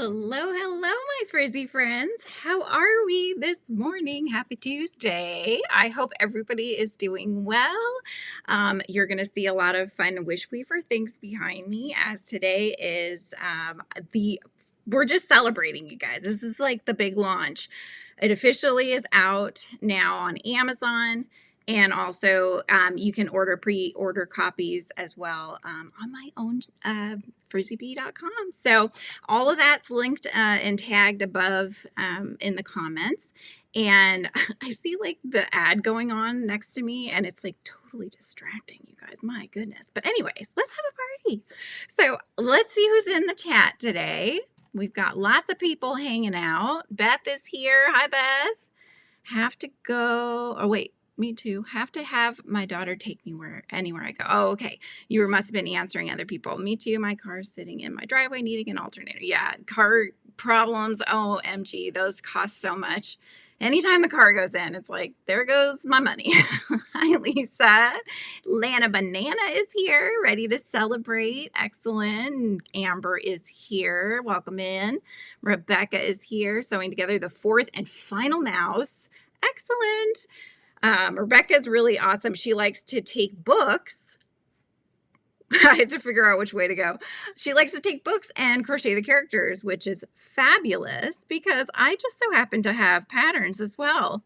Hello, hello, my frizzy friends. How are we this morning? Happy Tuesday. I hope everybody is doing well. You're going to see a lot of fun WISHWEAVER things behind me, as today is we're just celebrating, you guys. This is like the big launch. It officially is out now on Amazon. And also, you can pre-order copies as well on my own FRIZZY'S.com. So all of that's linked and tagged above in the comments. And I see like the ad going on next to me, and it's like totally distracting, you guys. My goodness. But anyways, let's have a party. So let's see who's in the chat today. We've got lots of people hanging out. Beth is here. Hi, Beth. Have to go. Oh, wait. Me too. Have to have my daughter take me anywhere I go. Oh, okay. You must have been answering other people. Me too. My car's sitting in my driveway needing an alternator. Yeah, car problems. OMG, those cost so much. Anytime the car goes in, it's like, there goes my money. Hi, Lisa. Lana Banana is here, ready to celebrate. Excellent. Amber is here. Welcome in. Rebecca is here, sewing together the fourth and final mouse. Excellent. Rebecca's really awesome. She likes to take books. I had to figure out which way to go. She likes to take books and crochet the characters, which is fabulous because I just so happen to have patterns as well.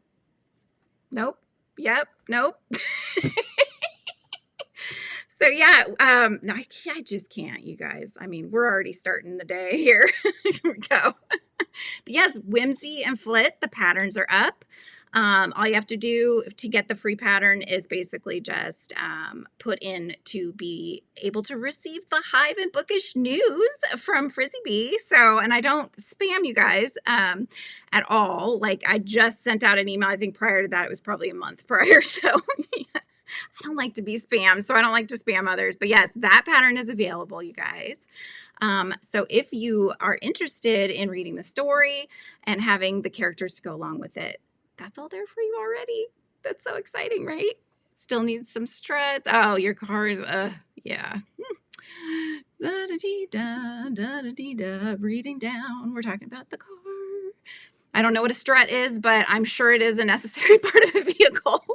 Nope. Yep. Nope. So yeah, no, I just can't, you guys. I mean, we're already starting the day here. Here we go. But yes, Whimsy and Flit, the patterns are up. All you have to do to get the free pattern is basically just put in to be able to receive the Hive and Bookish news from FRIZZY'S. So, and I don't spam you guys at all. Like I just sent out an email. I think prior to that, it was probably a month prior. So yeah. I don't like to be spammed, so I don't like to spam others. But yes, that pattern is available, you guys. So if you are interested in reading the story and having the characters to go along with it, that's all there for you already. That's so exciting, right? Still needs some struts. Oh, your car is, yeah. Da-da-dee-da, da-da-dee-da, breathing down. We're talking about the car. I don't know what a strut is, but I'm sure it is a necessary part of a vehicle.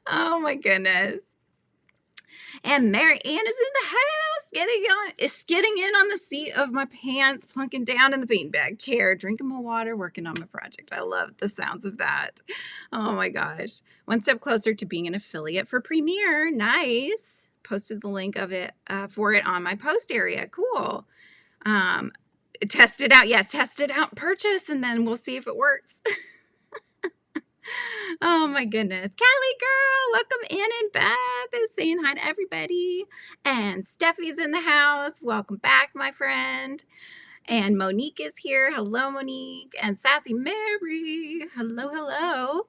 Oh my goodness. And Mary Ann is in the house, getting in on the seat of my pants, plunking down in the beanbag chair, drinking my water, working on my project. I love the sounds of that. Oh my gosh. One step closer to being an affiliate for Premiere. Nice. Posted the link of it for it on my post area. Cool. Test it out. Yes, test it out, purchase, and then we'll see if it works. Oh my goodness. Kelly girl, welcome in, and Beth is saying hi to everybody. And Steffi's in the house. Welcome back, my friend. And Monique is here. Hello, Monique. And Sassy Mary. Hello, hello.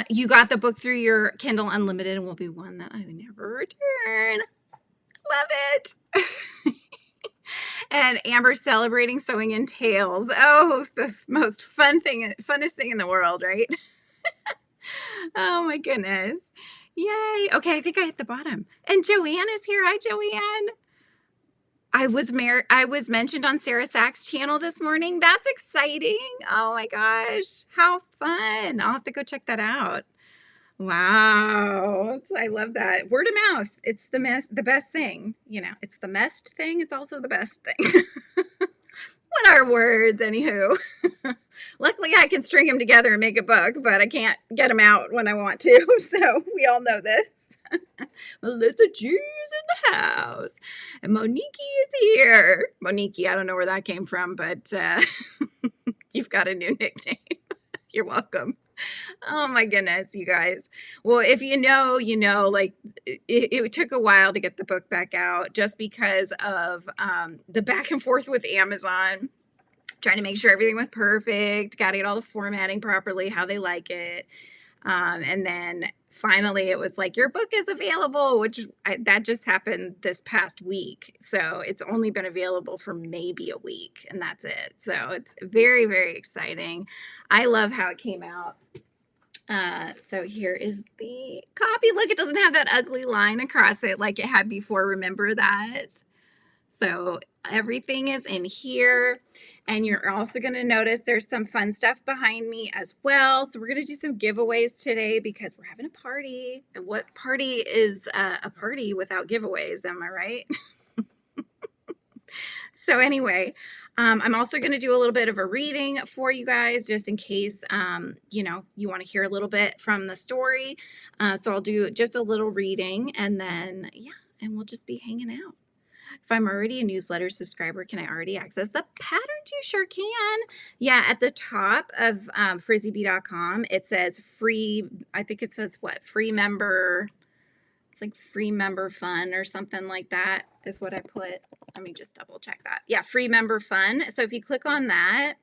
You got the book through your Kindle Unlimited and will be one that I would never return. Love it. And Amber celebrating sewing in Tales. Oh, the most funnest thing in the world, right? Oh my goodness. Yay. Okay, I think I hit the bottom. And Joanne is here. Hi, Joanne. I was mentioned on Sarah Sachs' channel this morning. That's exciting. Oh my gosh. How fun. I'll have to go check that out. Wow. I love that. Word of mouth. It's the best thing. You know, it's the best thing. It's also the best thing. What are words, anywho? Luckily, I can string them together and make a book, but I can't get them out when I want to. So we all know this. Melissa G's in the house. And Monique is here. Monique, I don't know where that came from, but you've got a new nickname. You're welcome. Oh my goodness, you guys. Well, if you know, you know, like it took a while to get the book back out just because of the back and forth with Amazon, trying to make sure everything was perfect, got to get all the formatting properly, how they like it. And then finally it was like, your book is available, that just happened this past week. So it's only been available for maybe a week, and that's it. So it's very, very exciting. I love how it came out. So here is the copy. Look, it doesn't have that ugly line across it like it had before. Remember that? So everything is in here. And you're also going to notice there's some fun stuff behind me as well. So we're going to do some giveaways today because we're having a party. And what party is a party without giveaways? Am I right? So anyway, I'm also going to do a little bit of a reading for you guys just in case, you know, you want to hear a little bit from the story. So I'll do just a little reading and then, yeah, and we'll just be hanging out. If I'm already a newsletter subscriber, can I already access the patterns? You sure can. Yeah, at the top of FRIZZY'S.com, it says free, I think it says what? Free member, it's like free member fun or something like that is what I put. Let me just double check that. Yeah, free member fun. So if you click on that,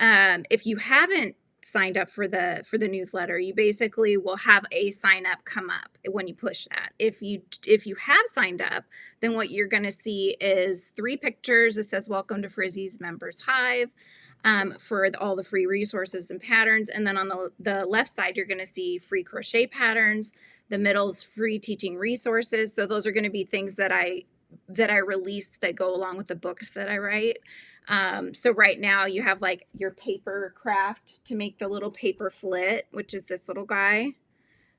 if you haven't signed up for the newsletter, you basically will have a sign up come up when you push that. If you have signed up, then what you're going to see is 3 pictures. It says welcome to Frizzy's Members Hive, for all the free resources and patterns. And then on the left side, you're going to see free crochet patterns. The middle's free teaching resources. So those are going to be things that I release that go along with the books that I write. So right now you have like your paper craft to make the little paper flit, which is this little guy.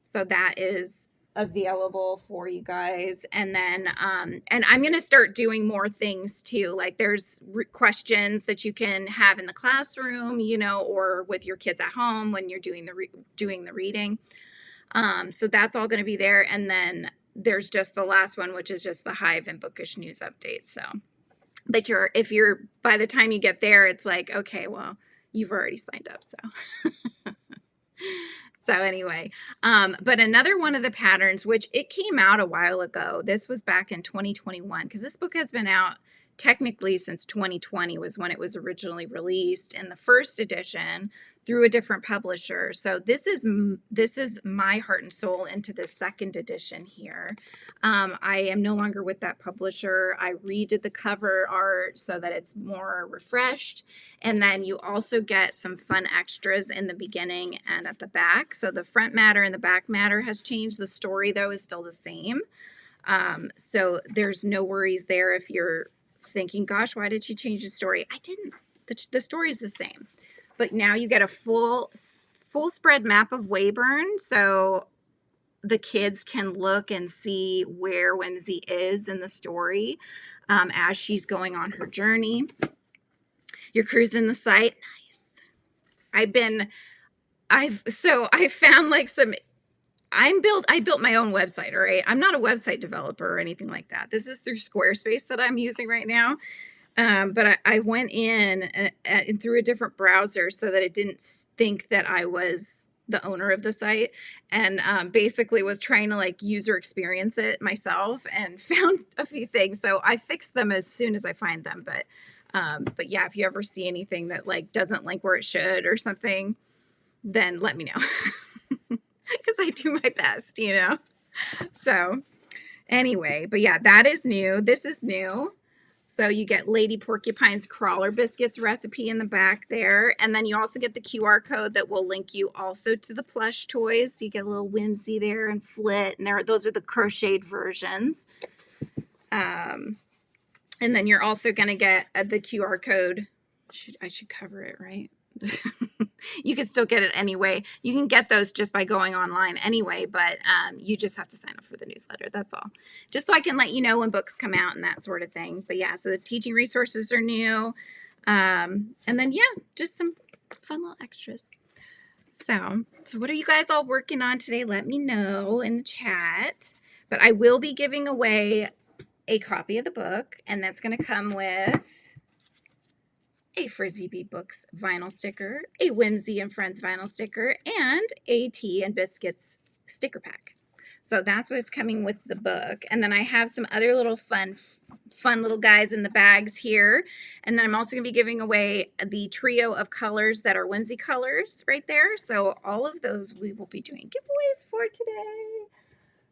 So that is available for you guys. And then, and I'm going to start doing more things too. Like there's questions that you can have in the classroom, you know, or with your kids at home when you're doing the reading. So that's all going to be there. And then there's just the last one, which is just the Hive and Bookish news updates. So, but if you're, by the time you get there, it's like, okay, well, you've already signed up. So, so anyway, but another one of the patterns, which it came out a while ago, this was back in 2021, because this book has been out technically since 2020 was when it was originally released in the first edition through a different publisher. So this is my heart and soul into the second edition here. I am no longer with that publisher. I redid the cover art so that it's more refreshed. And then you also get some fun extras in the beginning and at the back. So the front matter and the back matter has changed. The story, though, is still the same. So there's no worries there if you're thinking, gosh, why did she change the story? I didn't. The story is the same. But now you get a full spread map of Weyburn, so the kids can look and see where Whimsy is in the story as she's going on her journey. You're cruising the site. Nice. I found like some, I built my own website, all right? I'm not a website developer or anything like that. This is through Squarespace that I'm using right now. But I went in and through a different browser so that it didn't think that I was the owner of the site, and basically was trying to like user experience it myself and found a few things. So I fixed them as soon as I find them. But yeah, if you ever see anything that like doesn't link where it should or something, then let me know. Because I do my best, you know. So anyway, but yeah, that is new. This is new. So you get Lady Porcupine's crawler biscuits recipe in the back there. And then you also get the QR code that will link you also to the plush toys. So you get a little Whimsy there and Flit. And those are the crocheted versions. And then you're also going to get the QR code. I should cover it, right? You can still get it anyway. You can get those just by going online anyway, but you just have to sign up for the newsletter. That's all. Just so I can let you know when books come out and that sort of thing. But yeah, so the teaching resources are new. And then, yeah, just some fun little extras. So what are you guys all working on today? Let me know in the chat. But I will be giving away a copy of the book, and that's going to come with a Frizzy Bee Books vinyl sticker, a Whimsy and Friends vinyl sticker, and a Tea and Biscuits sticker pack. So that's what's coming with the book. And then I have some other little fun little guys in the bags here. And then I'm also going to be giving away the trio of colors that are Whimsy colors right there. So all of those we will be doing giveaways for today.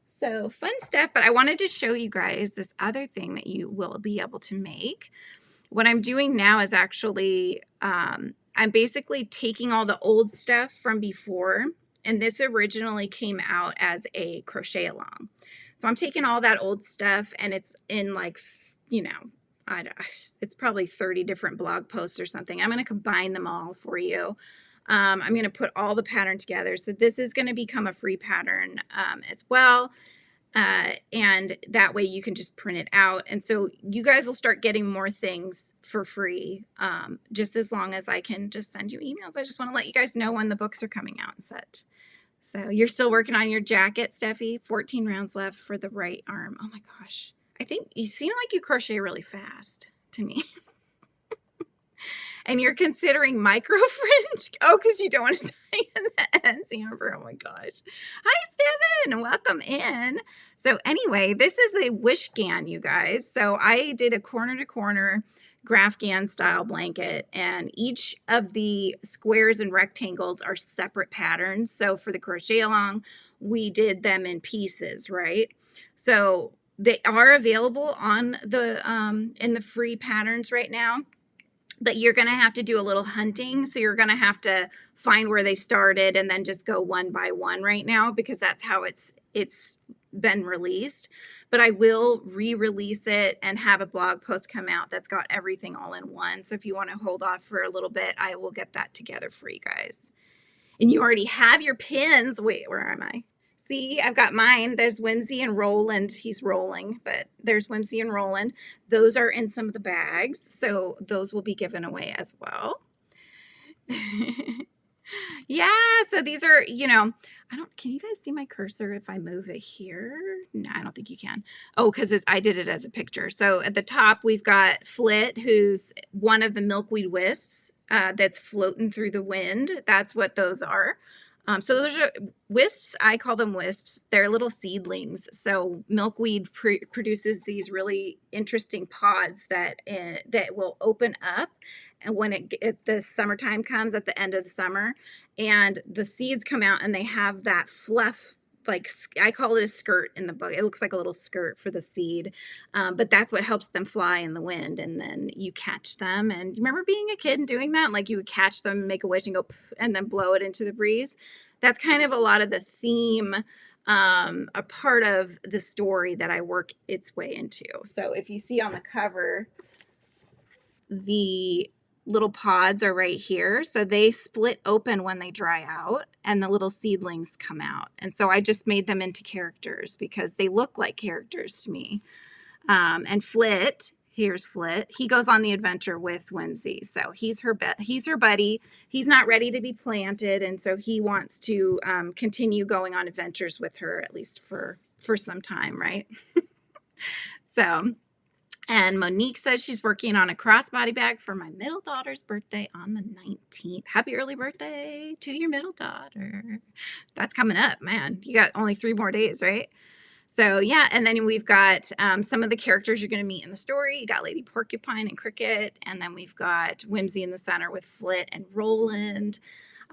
So fun stuff. But I wanted to show you guys this other thing that you will be able to make. What I'm doing now is actually, I'm basically taking all the old stuff from before, and this originally came out as a crochet along. So I'm taking all that old stuff, and it's in like, you know, it's probably 30 different blog posts or something. I'm going to combine them all for you. I'm going to put all the pattern together. So this is going to become a free pattern as well. And that way you can just print it out. And so you guys will start getting more things for free, just as long as I can just send you emails. I just want to let you guys know when the books are coming out and such. So you're still working on your jacket, Steffi. 14 rounds left for the right arm. Oh my gosh. I think you seem like you crochet really fast to me. And you're considering micro fringe? Oh, because you don't want to tie in the ends, Amber. Oh my gosh. Hi, Steven. Welcome in. So anyway, this is the Wishgan, you guys. So I did a corner to corner Graphgan style blanket, and each of the squares and rectangles are separate patterns. So for the crochet along, we did them in pieces, right? So they are available on the in the free patterns right now. But you're going to have to do a little hunting. So you're going to have to find where they started and then just go one by one right now, because that's how it's been released. But I will re-release it and have a blog post come out that's got everything all in one. So if you want to hold off for a little bit, I will get that together for you guys. And you already have your pins. Wait, where am I? See, I've got mine. There's Whimsy and Roland. He's rolling, but there's Whimsy and Roland. Those are in some of the bags, so those will be given away as well. Yeah, so these are, you know, can you guys see my cursor if I move it here? No, I don't think you can. Oh, because I did it as a picture. So at the top, we've got Flit, who's one of the milkweed wisps that's floating through the wind. That's what those are. So those are wisps. I call them wisps. They're little seedlings. So milkweed produces these really interesting pods that will open up, and when the summertime comes at the end of the summer, and the seeds come out, and they have that fluff. Like, I call it a skirt in the book. It looks like a little skirt for the seed, but that's what helps them fly in the wind. And then you catch them. And you remember being a kid and doing that? Like, you would catch them, make a wish, and go, and then blow it into the breeze. That's kind of a lot of the theme, a part of the story that I work its way into. So if you see on the cover, the little pods are right here. So they split open when they dry out, and the little seedlings come out. And so I just made them into characters because they look like characters to me. And Flit, here's Flit. He goes on the adventure with Whimsy. So he's her buddy. He's not ready to be planted, and so he wants to continue going on adventures with her, at least for some time, right? So, and Monique says she's working on a crossbody bag for my middle daughter's birthday on the 19th. Happy early birthday to your middle daughter. That's coming up, man. You got only 3 more days, right? So yeah, and then we've got some of the characters you're going to meet in the story. You got Lady Porcupine and Cricket, and then we've got Whimsy in the center with Flit and Roland.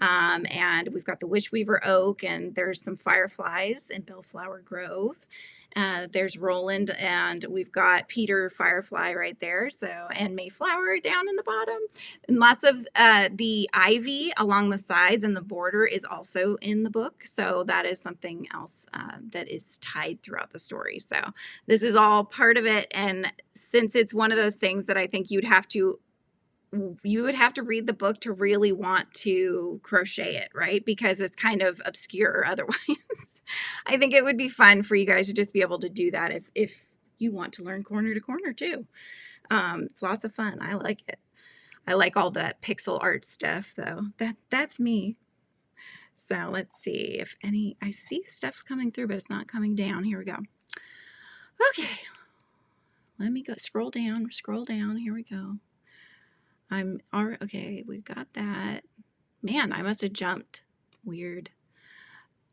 And we've got the Wishweaver Oak, and there's some fireflies in Bellflower Grove. There's Roland, and we've got Peter Firefly right there. So, and Mayflower down in the bottom, and lots of the ivy along the sides and the border is also in the book. So that is something else that is tied throughout the story. So this is all part of it. And since it's one of those things that I think you would have to read the book to really want to crochet it, right? Because it's kind of obscure otherwise. I think it would be fun for you guys to just be able to do that if you want to learn corner to corner too. It's lots of fun. I like it. I like all that pixel art stuff though. That's me. So let's see if I see stuff's coming through, but it's not coming down. Here we go. Okay. Let me go scroll down. Here we go. Okay, we've got that. Man, I must have jumped. Weird.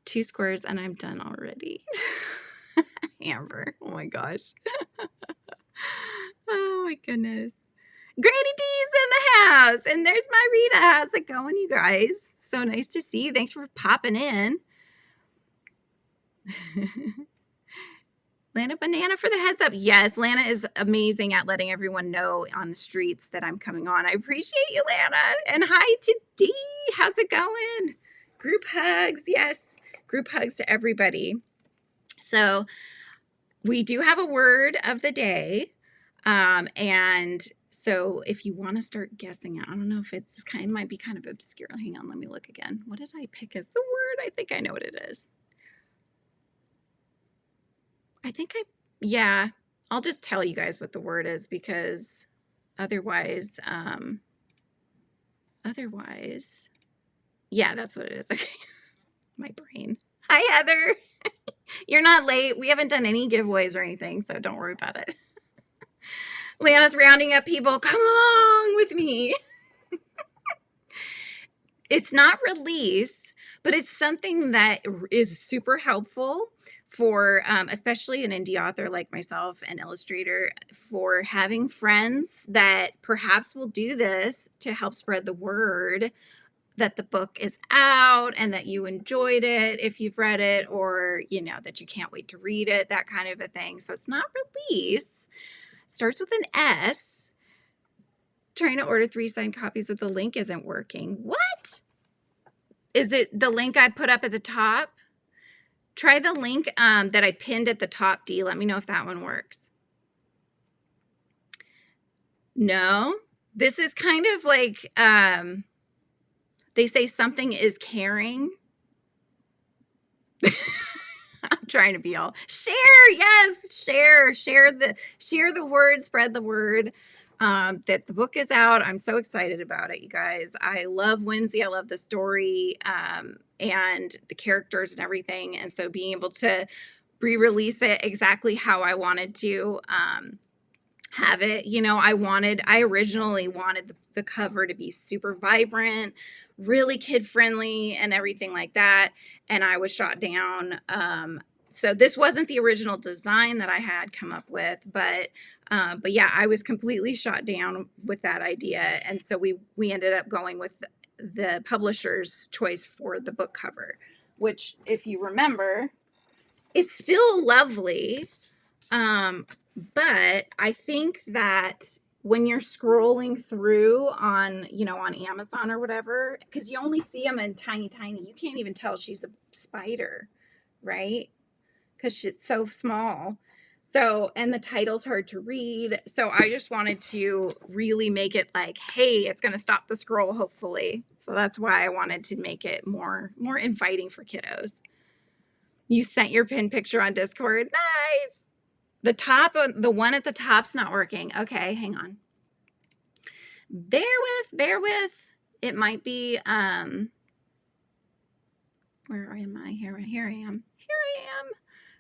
2 squares and I'm done already. Amber, oh my gosh. Oh my goodness. Granny D's in the house, and there's my Rita. How's it going, you guys? So nice to see you. Thanks for popping in. Lana Banana for the heads up. Yes, Lana is amazing at letting everyone know on the streets that I'm coming on. I appreciate you, Lana. And hi to Dee. How's it going? Group hugs. Yes, group hugs to everybody. So we do have a word of the day. And so if you want to start guessing it, I don't know if it might be kind of obscure. Hang on, let me look again. What did I pick as the word? I think I know what it is. Yeah, I'll just tell you guys what the word is, because otherwise, yeah, that's what it is. Okay. My brain. Hi, Heather. You're not late. We haven't done any giveaways or anything, so don't worry about it. Lana's rounding up people. Come along with me. It's not release, but it's something that is super helpful for especially an indie author like myself, an illustrator, for having friends that perhaps will do this to help spread the word that the book is out and that you enjoyed it if you've read it, or that you can't wait to read it, that kind of a thing. So it's not release. It starts with an S. Trying to order 3 signed copies with the link isn't working. What? Is it the link I put up at the top? Try the link that I pinned at the top, D. Let me know if that one works. No? This is kind of like, they say something is caring. I'm trying to be all share. Yes, share the word, spread the word that the book is out. I'm so excited about it, you guys. I love Whimsy. I love the story and the characters and everything. And so being able to re-release it exactly how I wanted to have it, I originally wanted the cover to be super vibrant, really kid friendly and everything like that. And I was shot down. So this wasn't the original design that I had come up with, but yeah, I was completely shot down with that idea. And so we ended up going with the publisher's choice for the book cover, which, if you remember, is still lovely. But I think that when you're scrolling through on Amazon or whatever, because you only see them in tiny, you can't even tell she's a spider, right? Because it's so small. So, and the title's hard to read. So I just wanted to really make it like, hey, it's going to stop the scroll, hopefully. So that's why I wanted to make it more inviting for kiddos. You sent your pin picture on Discord. Nice. The one at the top's not working. Okay, hang on. Bear with. It might be, where am I? Here I am.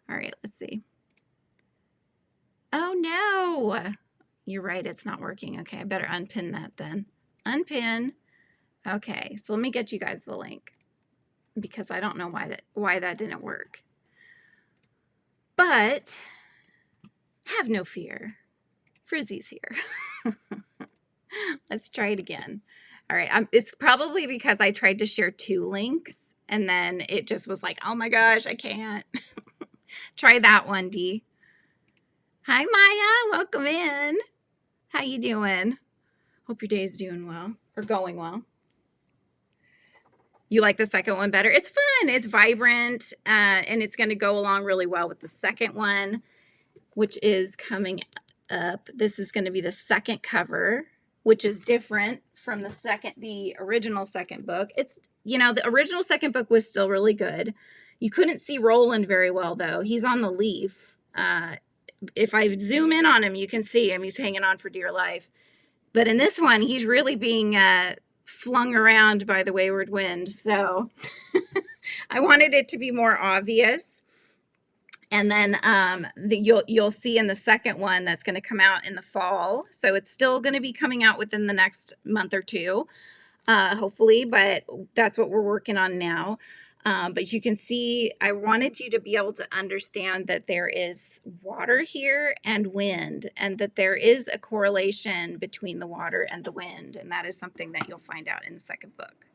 All right, let's see. Oh no, you're right, it's not working. Okay, I better unpin that then. Unpin. Okay, so let me get you guys the link, because I don't know why that didn't work. But have no fear. Frizzy's here. Let's try it again. All right, it's probably because I tried to share 2 links and then it just was like, oh my gosh, I can't. Try that one, D. Hi, Maya. Welcome in. How you doing? Hope your day is doing well or going well. You like the second one better? It's fun. It's vibrant, and it's going to go along really well with the second one, which is coming up. This is going to be the second cover, which is different from the original second book. It's, the original second book was still really good. You couldn't see Roland very well, though. He's on the leaf. If I zoom in on him, you can see him. He's hanging on for dear life. But in this one, he's really being flung around by the wayward wind. So I wanted it to be more obvious. And then you'll see in the second one that's going to come out in the fall. So it's still going to be coming out within the next month or 2, hopefully. But that's what we're working on now. But you can see, I wanted you to be able to understand that there is water here and wind, and that there is a correlation between the water and the wind. And that is something that you'll find out in the second book.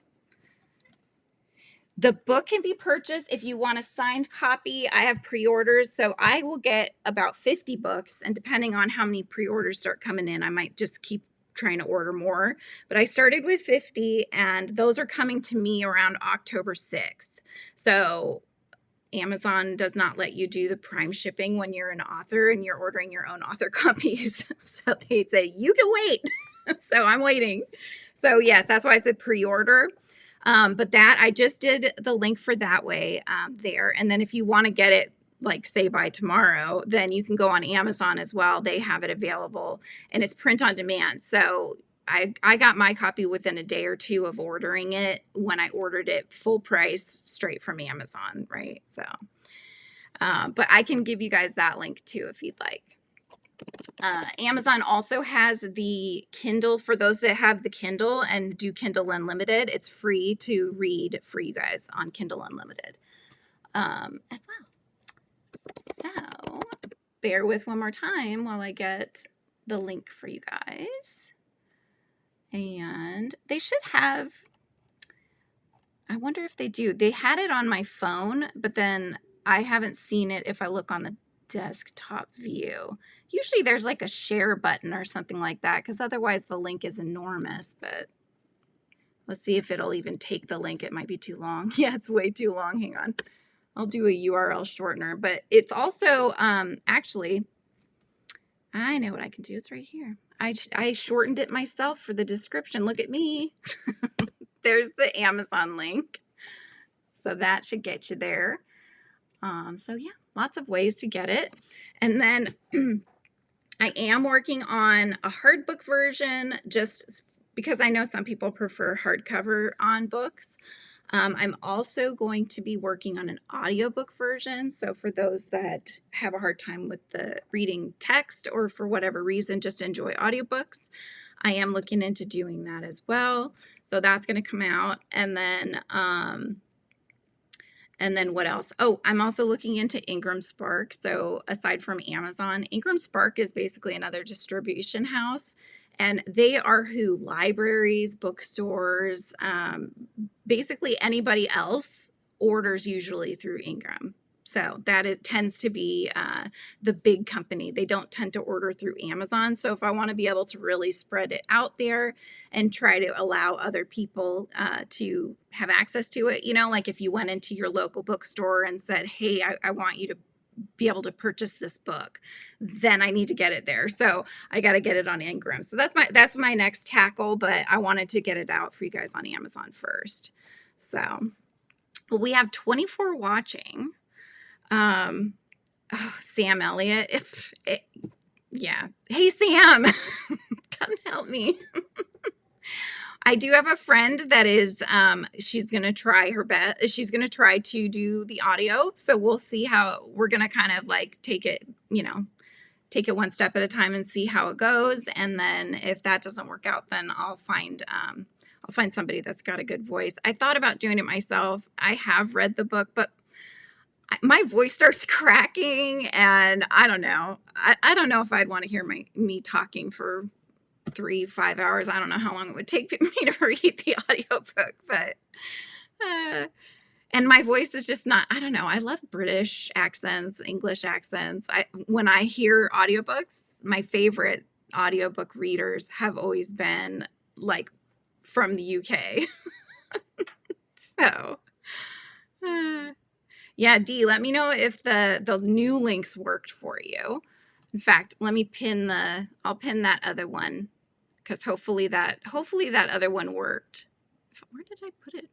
The book can be purchased if you want a signed copy. I have pre-orders, so I will get about 50 books, and depending on how many pre-orders start coming in, I might just keep trying to order more. But I started with 50, and those are coming to me around October 6th. So Amazon does not let you do the Prime shipping when you're an author and you're ordering your own author copies. So they say, you can wait. So I'm waiting. So yes, that's why it's a pre-order. But that, I just did the link for that way there. And then if you want to get it, like say by tomorrow, then you can go on Amazon as well. They have it available and it's print on demand. So I got my copy within a day or two of ordering it when I ordered it full price straight from Amazon, right? So, but I can give you guys that link too if you'd like. Amazon also has the Kindle for those that have the Kindle and do Kindle Unlimited. It's free to read for you guys on Kindle Unlimited as well. So bear with one more time while I get the link for you guys. And they should have, I wonder if they do. They had it on my phone, but then I haven't seen it if I look on the desktop view. Usually there's like a share button or something like that, because otherwise the link is enormous. But let's see if it'll even take the link. It might be too long. Yeah, it's way too long. Hang on. I'll do a URL shortener. But it's also, actually, I know what I can do. It's right here. I shortened it myself for the description. Look at me. There's the Amazon link. So that should get you there. So yeah, lots of ways to get it. And then I am working on a hard book version just because I know some people prefer hardcover on books. I'm also going to be working on an audiobook version. So for those that have a hard time with the reading text or for whatever reason just enjoy audiobooks, I am looking into doing that as well. So that's going to come out. And then what else? Oh, I'm also looking into Ingram Spark. So aside from Amazon, Ingram Spark is basically another distribution house. And they are who libraries, bookstores, basically anybody else orders usually through Ingram. So that tends to be the big company. They don't tend to order through Amazon. So if I want to be able to really spread it out there and try to allow other people to have access to it, you know, like if you went into your local bookstore and said, hey, I want you to be able to purchase this book, then I need to get it there. So I got to get it on Ingram. So that's my next tackle, but I wanted to get it out for you guys on Amazon first. So well, we have 24 watching. Oh, Sam Elliott. Yeah. Hey, Sam, come help me. I do have a friend that is, she's going to try her best. She's going to try to do the audio. So we'll see how we're going to kind of like take it, you know, take it one step at a time and see how it goes. And then if that doesn't work out, then I'll find somebody that's got a good voice. I thought about doing it myself. I have read the book, but my voice starts cracking and I don't know. I don't know if I'd want to hear me talking for 3-5 hours. I don't know how long it would take me to read the audiobook, but and my voice is just not, I don't know. I love British accents, English accents. When I hear audiobooks, my favorite audiobook readers have always been like from the UK. So yeah, Dee, let me know if the new links worked for you. In fact, let me I'll pin that other one because hopefully that other one worked. Where did I put it?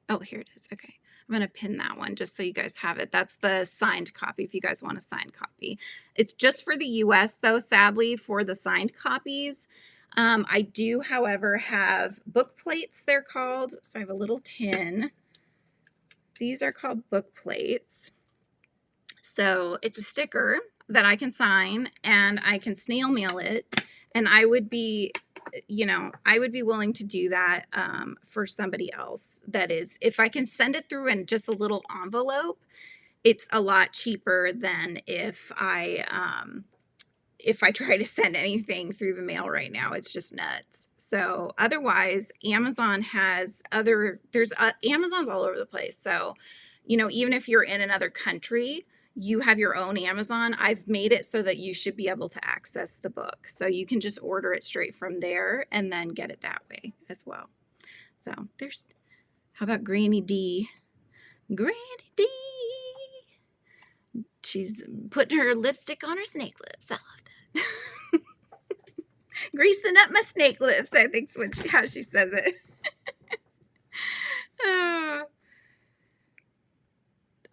Oh, here it is. Okay. I'm going to pin that one just so you guys have it. That's the signed copy if you guys want a signed copy. It's just for the US though, sadly, for the signed copies. I do, however, have book plates, they're called. So I have a little tin. These are called book plates. So it's a sticker that I can sign and I can snail mail it. And I would be, I would be willing to do that for somebody else. That is, if I can send it through in just a little envelope, it's a lot cheaper than if I try to send anything through the mail right now. It's just nuts. So otherwise, Amazon has Amazon's all over the place. So, even if you're in another country, you have your own Amazon. I've made it so that you should be able to access the book. So you can just order it straight from there and then get it that way as well. So how about Granny D? Granny D. she's putting her lipstick on her snake lips. I love that. Greasing up my snake lips, I think is how she says it.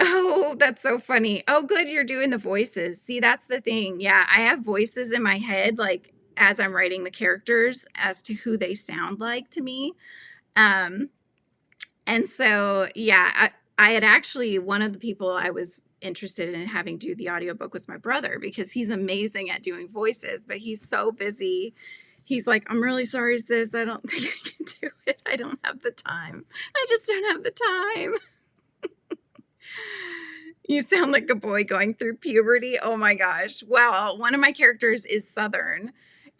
Oh, that's so funny. Oh, good, you're doing the voices. See, that's the thing. Yeah, I have voices in my head, like, as I'm writing the characters as to who they sound like to me. And so, yeah, I had actually, one of the people I was interested in having do the audiobook was my brother, because he's amazing at doing voices, but he's so busy. He's like, I'm really sorry, sis. I don't think I can do it. I don't have the time. I just don't have the time. You sound like a boy going through puberty. Oh my gosh. Well, one of my characters is Southern.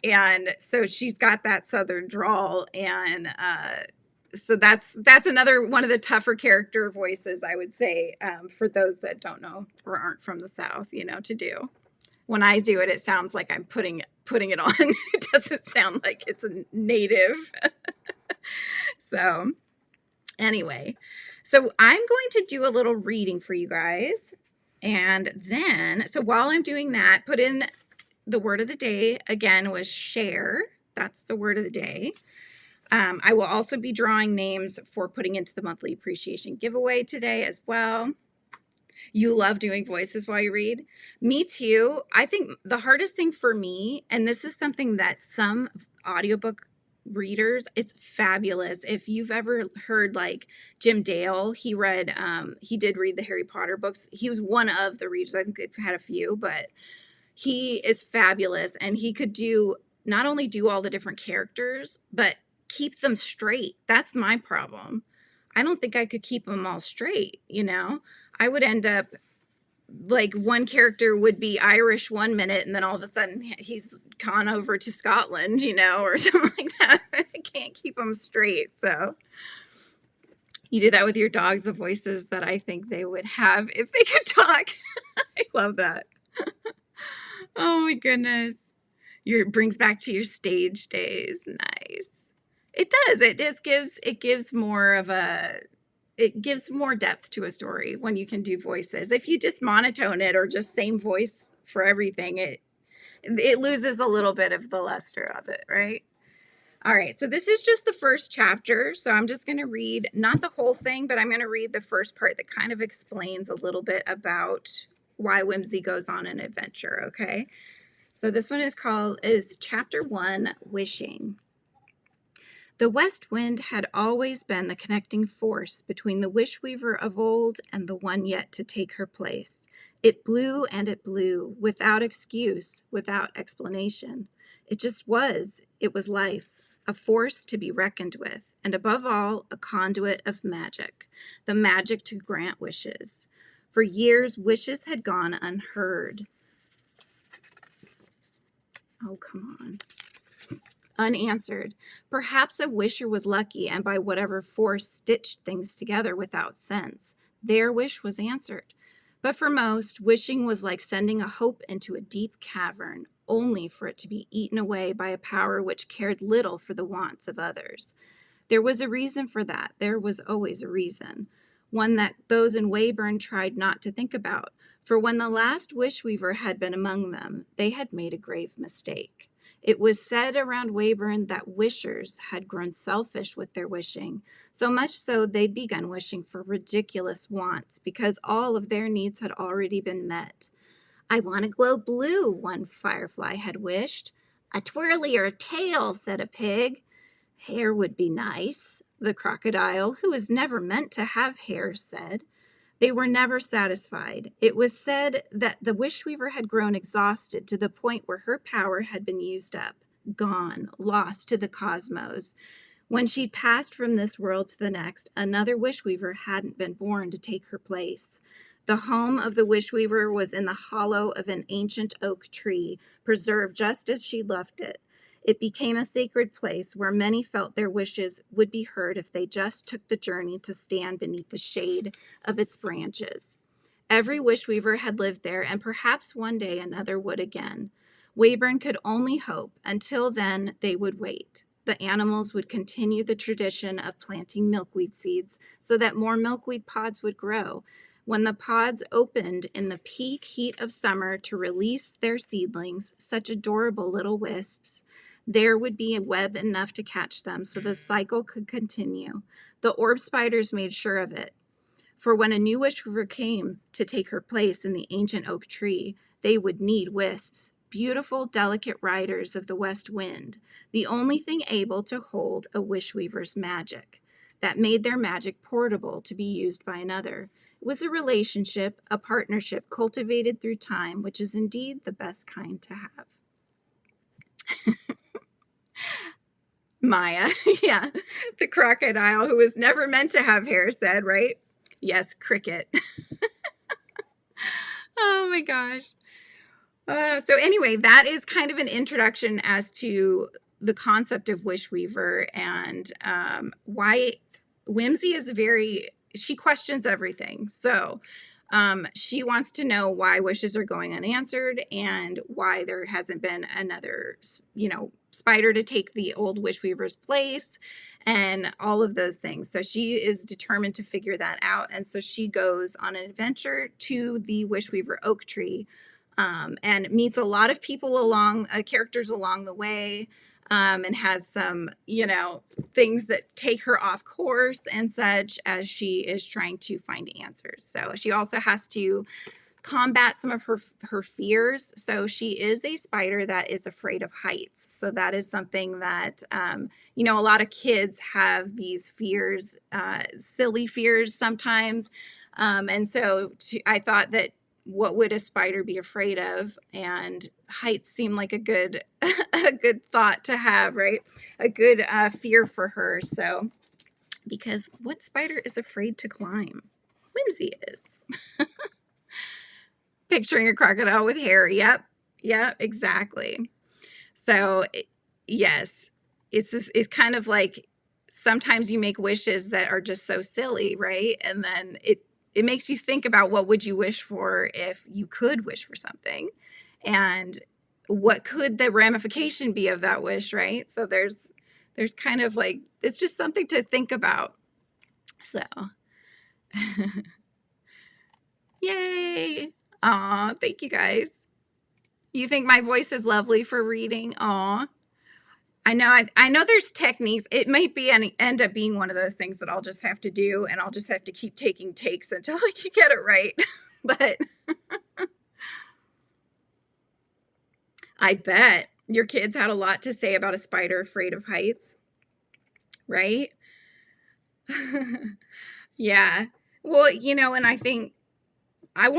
And so she's got that Southern drawl. And so that's another one of the tougher character voices, I would say, for those that don't know or aren't from the South, you know, to do. When I do it, it sounds like I'm putting it on. It doesn't sound like it's a native. So anyway, so I'm going to do a little reading for you guys. And then, so while I'm doing that, put in the word of the day. Again, was share. That's the word of the day. I will also be drawing names for putting into the monthly appreciation giveaway today as well. You love doing voices while you read? Me too. I think the hardest thing for me, and this is something that some audiobook readers, it's fabulous. If you've ever heard like Jim Dale, he did read the Harry Potter books. He was one of the readers. I think they've had a few, but he is fabulous. And he could not only do all the different characters, but keep them straight. That's my problem. I don't think I could keep them all straight, you know? I would end up like one character would be Irish 1 minute and then all of a sudden he's gone over to Scotland, you know, or something like that. I can't keep them straight. So you do that with your dogs, the voices that I think they would have if they could talk. I love that. Oh my goodness. Brings back to your stage days. Nice. It does. It gives more depth to a story when you can do voices. If you just monotone it or just same voice for everything, it loses a little bit of the luster of it, right? All right, so this is just the first chapter. So I'm just going to read, not the whole thing, but I'm going to read the first part that kind of explains a little bit about why Whimsy goes on an adventure, okay? So this one is chapter 1, Wishing. The west wind had always been the connecting force between the wishweaver of old and the one yet to take her place. It blew and it blew, without excuse, without explanation. It just was. It was life, a force to be reckoned with, and above all, a conduit of magic, the magic to grant wishes. For years, wishes had gone unheard. Oh, come on. Unanswered. Perhaps a wisher was lucky and by whatever force stitched things together without sense. Their wish was answered. But for most, wishing was like sending a hope into a deep cavern, only for it to be eaten away by a power which cared little for the wants of others. There was a reason for that. There was always a reason. One that those in Weyburn tried not to think about. For when the last wishweaver had been among them, they had made a grave mistake. It was said around Weyburn that wishers had grown selfish with their wishing, so much so they'd begun wishing for ridiculous wants because all of their needs had already been met. I want to glow blue, one firefly had wished. A twirlier tail, said a pig. Hair would be nice, the crocodile, who was never meant to have hair, said. They were never satisfied. It was said that the wishweaver had grown exhausted to the point where her power had been used up, gone, lost to the cosmos. When she'd passed from this world to the next, another wishweaver hadn't been born to take her place. The home of the wishweaver was in the hollow of an ancient oak tree, preserved just as she left it. It became a sacred place where many felt their wishes would be heard if they just took the journey to stand beneath the shade of its branches. Every wishweaver had lived there, and perhaps one day another would again. Weyburn could only hope. Until then, they would wait. The animals would continue the tradition of planting milkweed seeds so that more milkweed pods would grow. When the pods opened in the peak heat of summer to release their seedlings, such adorable little wisps, there would be a web enough to catch them so the cycle could continue. The orb spiders made sure of it. For when a new wishweaver came to take her place in the ancient oak tree, they would need wisps, beautiful, delicate riders of the west wind, the only thing able to hold a wishweaver's magic. That made their magic portable to be used by another. It was a relationship, a partnership cultivated through time, which is indeed the best kind to have. Maya, yeah, the crocodile who was never meant to have hair said, right? Yes, cricket. Oh my gosh. So anyway, that is kind of an introduction as to the concept of Wishweaver and why Whimsy is she questions everything. So she wants to know why wishes are going unanswered and why there hasn't been another, spider to take the old Wishweaver's place and all of those things. So she is determined to figure that out. And so she goes on an adventure to the Wishweaver oak tree and meets a lot of people characters along the way, and has some, things that take her off course and such as she is trying to find answers. So she also has to combat some of her fears. So she is a spider that is afraid of heights. So that is something that, a lot of kids have these fears, silly fears sometimes. And so I thought that what would a spider be afraid of? And heights seem like a good thought to have, right? A good fear for her. So, because what spider is afraid to climb? Whimsy is. Picturing a crocodile with hair. Yep, exactly. So, yes, it's kind of like sometimes you make wishes that are just so silly, right? And then it makes you think about what would you wish for if you could wish for something, and what could the ramification be of that wish, right? So there's kind of like, it's just something to think about. So, yay. Aw, thank you guys. You think my voice is lovely for reading? Aw. I know there's techniques. It might end up being one of those things that I'll just have to do, and I'll just have to keep taking takes until I can get it right. But I bet your kids had a lot to say about a spider afraid of heights, right? Yeah. Well, and I think I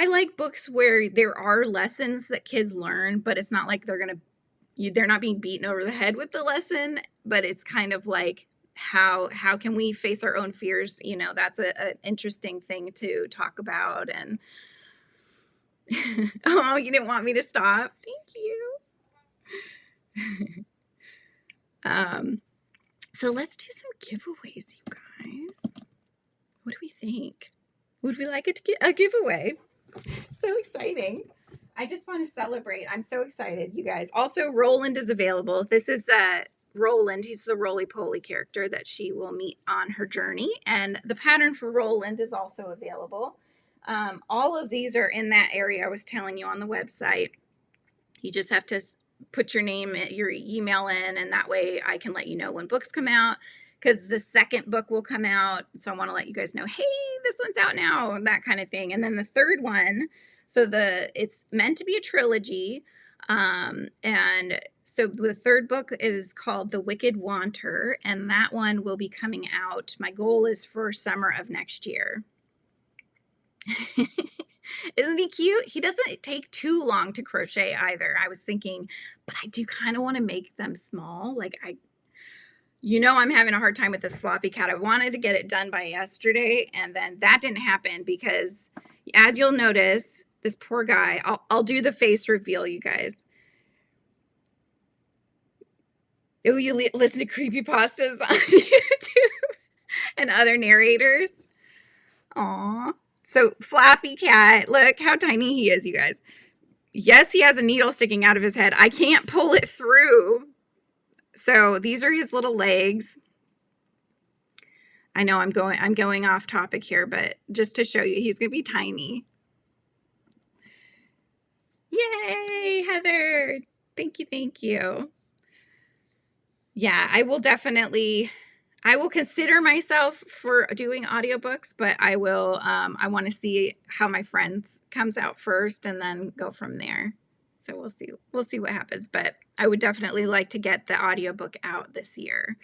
like books where there are lessons that kids learn, but it's not like they're not being beaten over the head with the lesson, but it's kind of like how can we face our own fears? That's an interesting thing to talk about. And oh, you didn't want me to stop. Thank you. So let's do some giveaways, you guys. What do we think? Would we like a giveaway? So exciting. I just want to celebrate. I'm so excited, you guys. Also, Roland is available. This is Roland. He's the roly-poly character that she will meet on her journey. And the pattern for Roland is also available. All of these are in that area I was telling you on the website. You just have to put your name, your email in, and that way I can let you know when books come out, because the second book will come out. So I want to let you guys know, hey, this one's out now, that kind of thing. And then the third one, so it's meant to be a trilogy. And so the third book is called The Wicked Wanter, and that one will be coming out. My goal is for summer of next year. Isn't he cute? He doesn't take too long to crochet either. I was thinking, but I do kind of want to make them small. Like I'm having a hard time with this floppy cat. I wanted to get it done by yesterday, and then that didn't happen because, as you'll notice, this poor guy, I'll do the face reveal, you guys. Oh, you listen to creepypastas on YouTube and other narrators? Aw. So Flappy Cat, look how tiny he is, you guys. Yes, he has a needle sticking out of his head. I can't pull it through. So these are his little legs. I know I'm going off topic here, but just to show you, he's going to be tiny. Yay, Heather. Thank you. Thank you. Yeah, I will consider myself for doing audiobooks, but I want to see how my friends comes out first and then go from there. So we'll see what happens, but I would definitely like to get the audiobook out this year.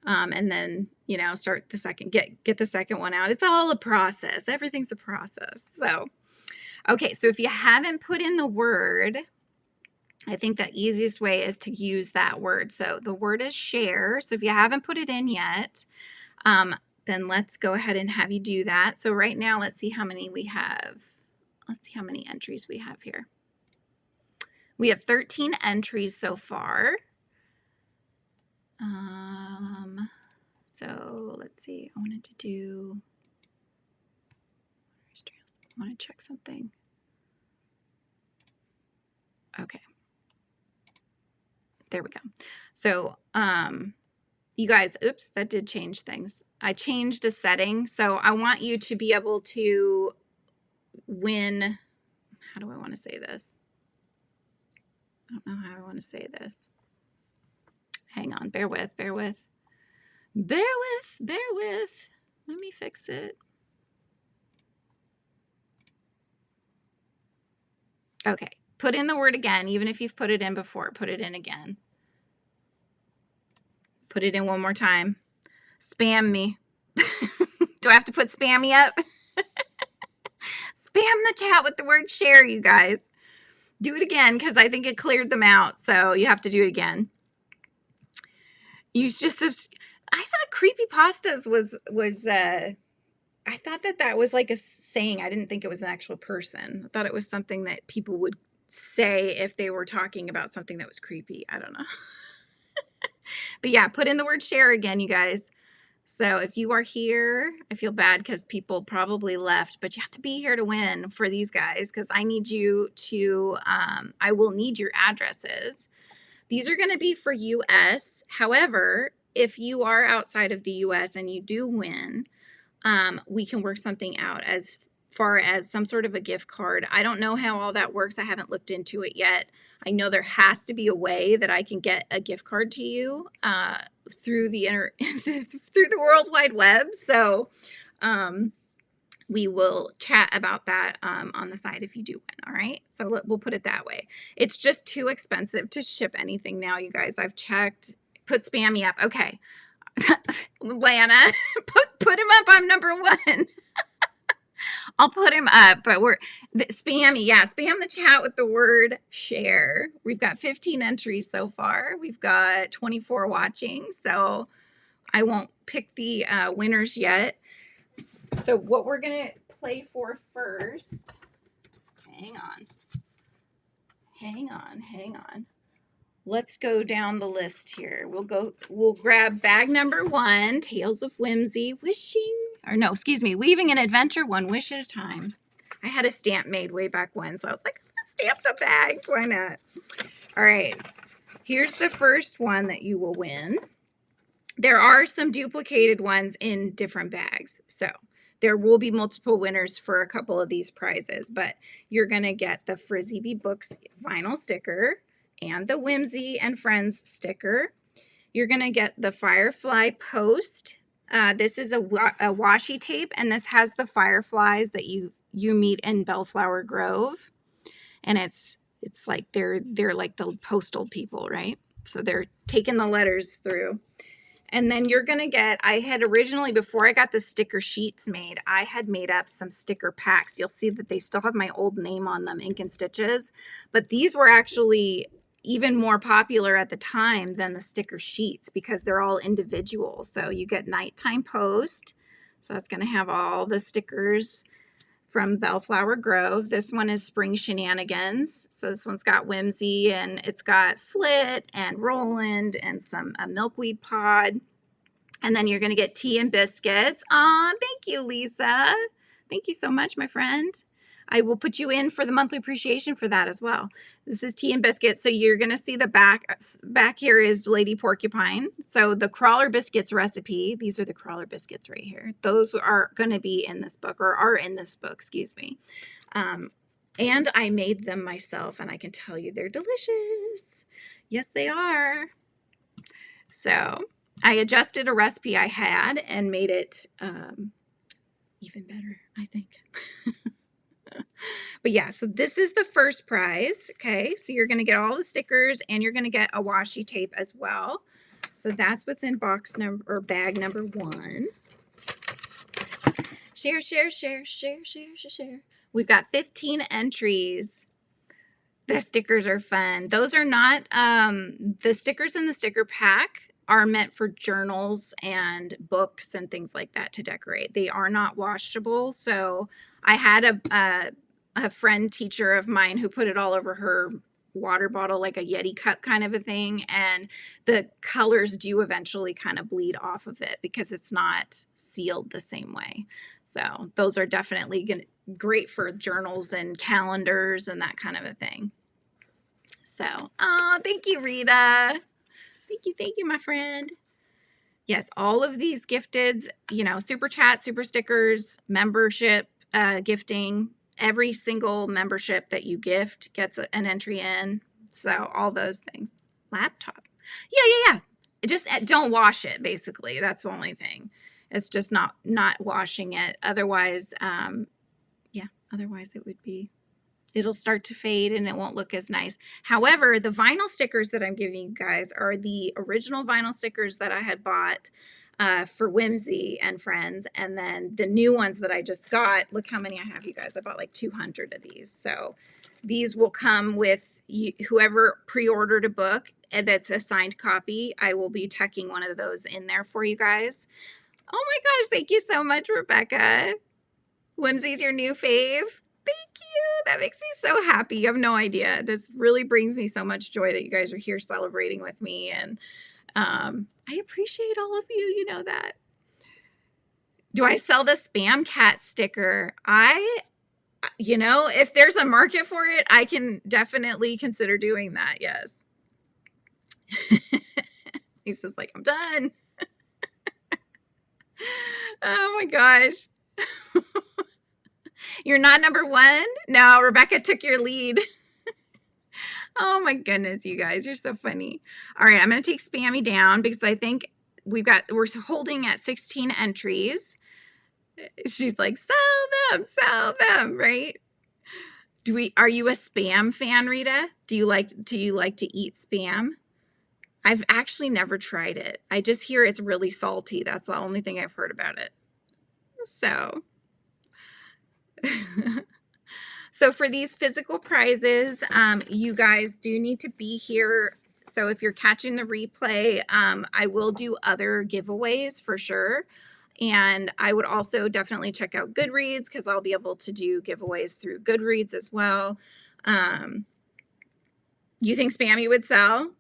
And then, you know, start the second, get the second one out. It's all a process. Everything's a process. So, okay. So if you haven't put in the word, I think the easiest way is to use that word. So the word is share. So if you haven't put it in yet, then let's go ahead and have you do that. So right now, let's see how many we have. Let's see how many entries we have here. We have 13 entries so far. So let's see, I want to check something. Okay. There we go. So, you guys, oops, that did change things. I changed a setting. So I want you to be able to win. How do I want to say this? I don't know how I want to say this. Hang on, bear with. Let me fix it. Okay, put in the word again. Even if you've put it in before, put it in again. Put it in one more time. Spam me. Do I have to put spammy up? Spam the chat with the word share, you guys. Do it again because I think it cleared them out. So you have to do it again. Use just, I thought creepypastas was I thought that was like a saying. I didn't think it was an actual person. I thought it was something that people would say if they were talking about something that was creepy. I don't know. But yeah, put in the word share again, you guys. So if you are here, I feel bad because people probably left, but you have to be here to win for these guys because I need you to, I will need your addresses. These are going to be for US. However, if you are outside of the US and you do win, we can work something out as far as some sort of a gift card. I don't know how all that works. I haven't looked into it yet. I know there has to be a way that I can get a gift card to you through the through the World Wide Web. So we will chat about that on the side if you do win. All right. So we'll put it that way. It's just too expensive to ship anything now, you guys. I've checked. Put spammy up. Okay. Lana, put him up. I'm number one. I'll put him up, but spammy. Yeah, spam the chat with the word share. We've got 15 entries so far. We've got 24 watching, so I won't pick the winners yet. So what we're going to play for first, hang on. Let's go down the list here. We'll grab bag number 1, Tales of Whimsy, Weaving an Adventure, one wish at a time. I had a stamp made way back when, so I was like, let's stamp the bags. Why not? All right. Here's the first one that you will win. There are some duplicated ones in different bags, so there will be multiple winners for a couple of these prizes, but you're going to get the Frizzy Books vinyl sticker and the Whimsy and Friends sticker. You're going to get the Firefly post. This is a washi tape, and this has the fireflies that you meet in Bellflower Grove. And it's like they're like the postal people, right? So they're taking the letters through. And then you're going to get, I had originally, before I got the sticker sheets made, I had made up some sticker packs. You'll see that they still have my old name on them, Ink and Stitches. But these were actually even more popular at the time than the sticker sheets because they're all individual. So you get Nighttime Post. So that's going to have all the stickers from Bellflower Grove. This one is Spring Shenanigans. So this one's got Whimsy, and it's got Flit and Roland and a milkweed pod. And then you're going to get Tea and Biscuits. Aw, thank you, Lisa. Thank you so much, my friend. I will put you in for the monthly appreciation for that as well. This is Tea and Biscuits. So you're going to see the back here is Lady Porcupine. So the crawler biscuits recipe, these are the crawler biscuits right here. Those are going to be in this book, or are in this book, excuse me. And I made them myself, and I can tell you they're delicious. Yes, they are. So I adjusted a recipe I had and made it even better, I think. But yeah, so this is the first prize. Okay, so you're going to get all the stickers, and you're going to get a washi tape as well. So that's what's in box number, or bag number 1. Share, share, share, share, share, share, share. We've got 15 entries. The stickers are fun. Those are not, the stickers in the sticker pack are meant for journals and books and things like that to decorate. They are not washable. So I had a friend teacher of mine who put it all over her water bottle, like a Yeti cup kind of a thing. And the colors do eventually kind of bleed off of it because it's not sealed the same way. So those are definitely great for journals and calendars and that kind of a thing. So, oh, thank you, Rita. Thank you, my friend. Yes, all of these gifteds, you know, super chat, super stickers, membership, gifting, every single membership that you gift gets an entry in. So all those things. Laptop. Yeah. Just don't wash it, basically. That's the only thing. It's just not washing it. Otherwise, otherwise it'll start to fade and it won't look as nice. However, the vinyl stickers that I'm giving you guys are the original vinyl stickers that I had bought for Whimsy and Friends. And then the new ones that I just got, look how many I have, you guys. I bought like 200 of these. So these will come with whoever pre-ordered a book that's a signed copy. I will be tucking one of those in there for you guys. Oh my gosh, thank you so much, Rebecca. Whimsy's your new fave. Thank you. That makes me so happy. You have no idea. This really brings me so much joy that you guys are here celebrating with me. And I appreciate all of you. You know that. Do I sell the Spam Cat sticker? You know, if there's a market for it, I can definitely consider doing that. Yes. Lisa's like, I'm done. Oh my gosh. You're not number 1? No, Rebecca took your lead. Oh my goodness, you guys, you're so funny. All right, I'm going to take Spammy down because I think we're holding at 16 entries. She's like, sell them, right? Are you a Spam fan, Rita? Do you like to eat Spam? I've actually never tried it. I just hear it's really salty. That's the only thing I've heard about it. So so for these physical prizes, you guys do need to be here. So if you're catching the replay, I will do other giveaways for sure. And I would also definitely check out Goodreads because I'll be able to do giveaways through Goodreads as well. You think Spammy would sell?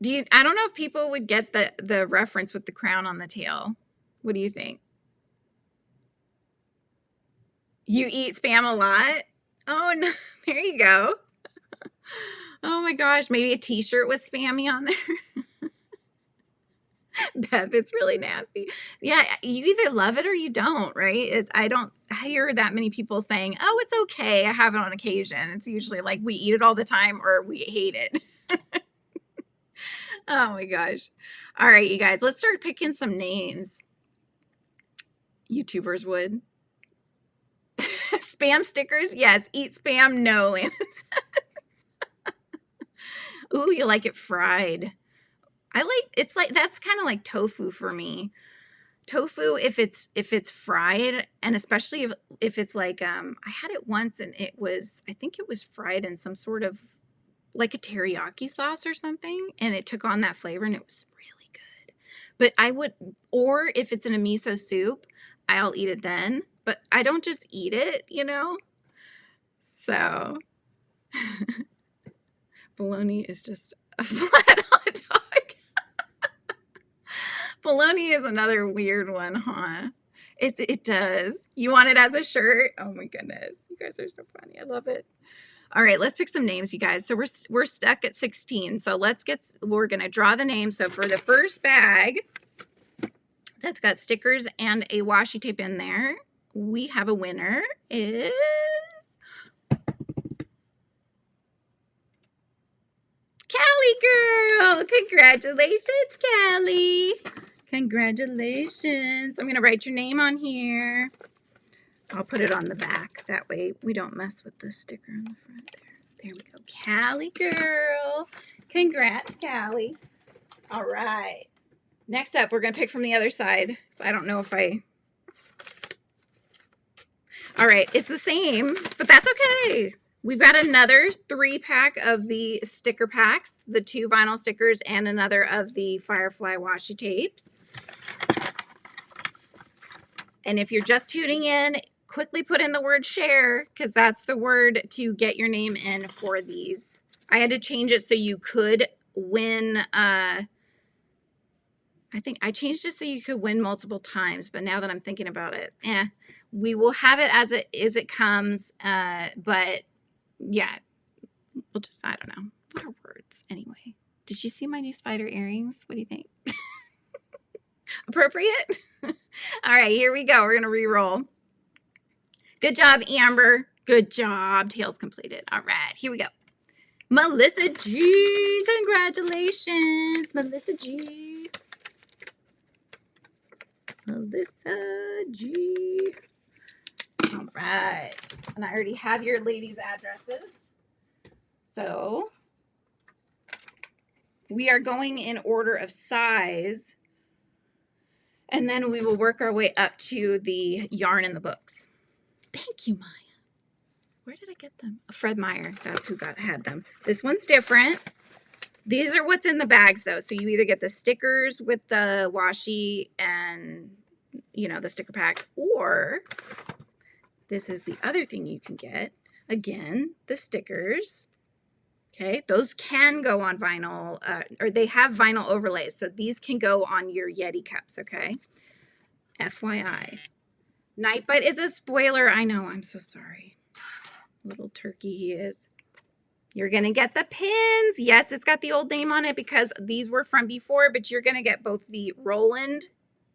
I don't know if people would get the reference with the crown on the tail. What do you think? You eat Spam a lot? Oh, no. There you go. Oh my gosh. Maybe a t-shirt with Spammy on there. Beth, it's really nasty. Yeah, you either love it or you don't, right? I don't hear that many people saying, oh, it's okay, I have it on occasion. It's usually like we eat it all the time or we hate it. Oh my gosh. All right, you guys, let's start picking some names. YouTubers would. Spam stickers? Yes. Eat Spam? No, Lana says. Ooh, you like it fried. It's like, that's kind of like tofu for me. Tofu, if it's fried, and especially if it's like, I had it once and I think it was fried in some sort of like a teriyaki sauce or something, and it took on that flavor and it was really good. But or if it's in a miso soup, I'll eat it then, but I don't just eat it, you know? So, bologna is just a flat hot dog. Bologna is another weird one, huh? It does. You want it as a shirt? Oh my goodness. You guys are so funny. I love it. All right, let's pick some names, you guys. So we're stuck at 16. So we're going to draw the names. So for the first bag that's got stickers and a washi tape in there, we have a winner. Is Callie girl. Congratulations, Callie. Congratulations. I'm going to write your name on here. I'll put it on the back. That way we don't mess with the sticker on the front there. There we go. Callie girl. Congrats, Callie. All right. Next up, we're going to pick from the other side. So I don't know if All right. It's the same, but that's okay. We've got another 3-pack of the sticker packs, the 2 vinyl stickers, and another of the Firefly washi tapes. And if you're just tuning in, quickly put in the word share, because that's the word to get your name in for these. I had to change it so you could win. I think I changed it so you could win multiple times, but now that I'm thinking about it, we will have it as it comes. But yeah, we'll just, I don't know. What are words anyway? Did you see my new spider earrings? What do you think? Appropriate? All right, here we go. We're going to re-roll. Good job, Amber. Good job. Tails completed. All right, here we go. Melissa G. Congratulations, Melissa G. Melissa G. All right. And I already have your ladies' addresses. So we are going in order of size. And then we will work our way up to the yarn in the books. Thank you, Maya. Where did I get them? Fred Meyer. That's who had them. This one's different. These are what's in the bags, though. So you either get the stickers with the washi and, you know, the sticker pack, or this is the other thing you can get. Again, the stickers. Okay, those can go on vinyl, or they have vinyl overlays. So these can go on your Yeti cups, okay? FYI. Nightbite is a spoiler. I know, I'm so sorry. Little turkey he is. You're going to get the pins. Yes, it's got the old name on it because these were from before, but you're going to get both the Roland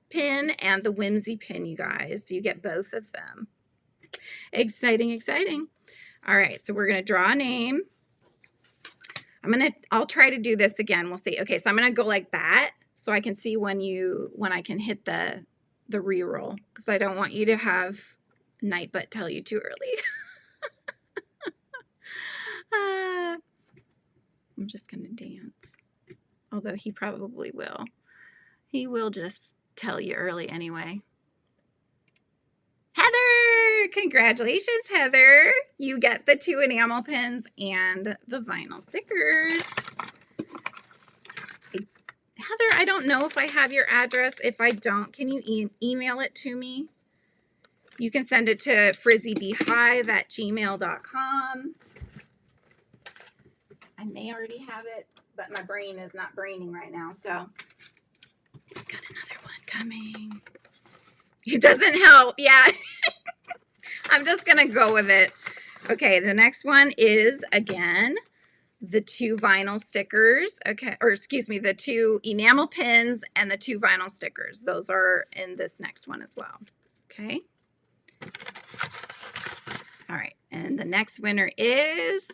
pin and the Whimsy pin, you guys. You get both of them. Exciting, exciting. All right, so we're going to draw a name. I'll try to do this again. We'll see. Okay, so I'm going to go like that so I can see when I can hit the re-roll, because I don't want you to have Nightbutt tell you too early. I'm just going to dance, although he probably will. He will just tell you early anyway. Heather! Congratulations, Heather. You get the 2 enamel pins and the vinyl stickers. Heather, I don't know if I have your address. If I don't, can you email it to me? You can send it to frizzybeehive@gmail.com. I may already have it, but my brain is not braining right now, so got another one coming. It doesn't help. Yeah. I'm just going to go with it. Okay, the next one is, again, the 2 vinyl stickers. Okay, or excuse me, the 2 enamel pins and the 2 vinyl stickers. Those are in this next one as well. Okay. All right, and the next winner is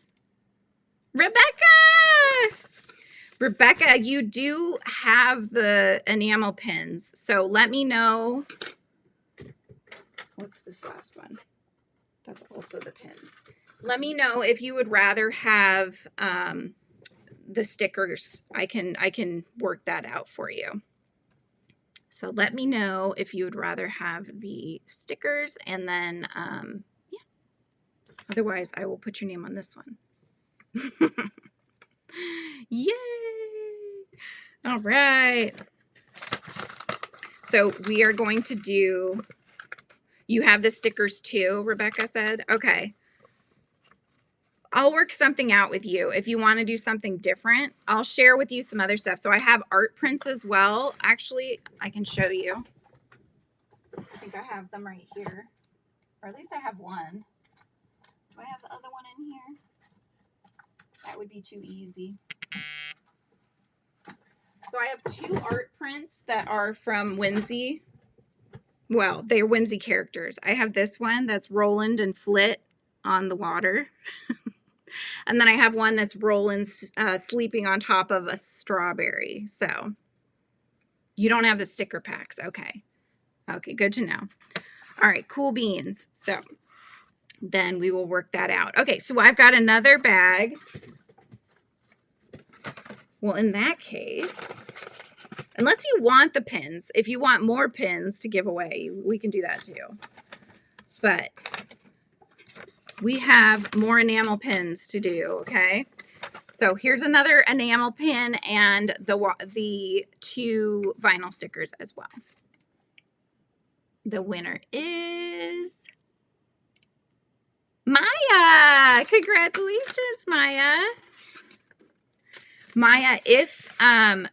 Rebecca. Rebecca, you do have the enamel pins, so let me know. What's this last one? That's also the pins. Let me know if you would rather have the stickers. I can work that out for you. So let me know if you would rather have the stickers, and then yeah. Otherwise, I will put your name on this one. Yay! All right. So we are going to do. You have the stickers too, Rebecca said. Okay. I'll work something out with you. If you want to do something different, I'll share with you some other stuff. So I have art prints as well. Actually, I can show you. I think I have them right here. Or at least I have one. Do I have the other one in here? That would be too easy. So I have 2 art prints that are from Whimsy. Well, they're Whimsy characters. I have this one that's Roland and Flit on the water. And then I have one that's Roland sleeping on top of a strawberry. So you don't have the sticker packs. Okay. Okay, good to know. All right, cool beans. So then we will work that out. Okay, so I've got another bag. Well, in that case, unless you want the pins, if you want more pins to give away, we can do that too. But we have more enamel pins to do, okay? So here's another enamel pin and the 2 vinyl stickers as well. The winner is Maya. Congratulations, Maya. Maya,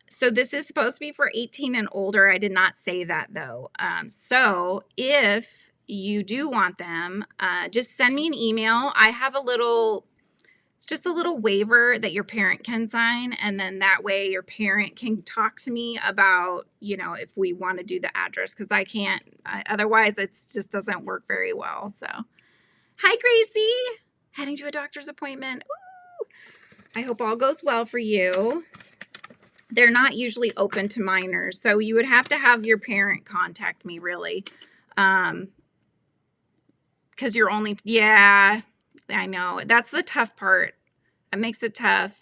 so this is supposed to be for 18 and older. I did not say that though. So if you do want them, just send me an email. I have it's just a little waiver that your parent can sign. And then that way your parent can talk to me about, if we want to do the address, because I can't, otherwise it just doesn't work very well. So, hi, Gracie, heading to a doctor's appointment. Ooh. I hope all goes well for you. They're not usually open to minors, so you would have to have your parent contact me, really. Because you're only, yeah, I know. That's the tough part. It makes it tough.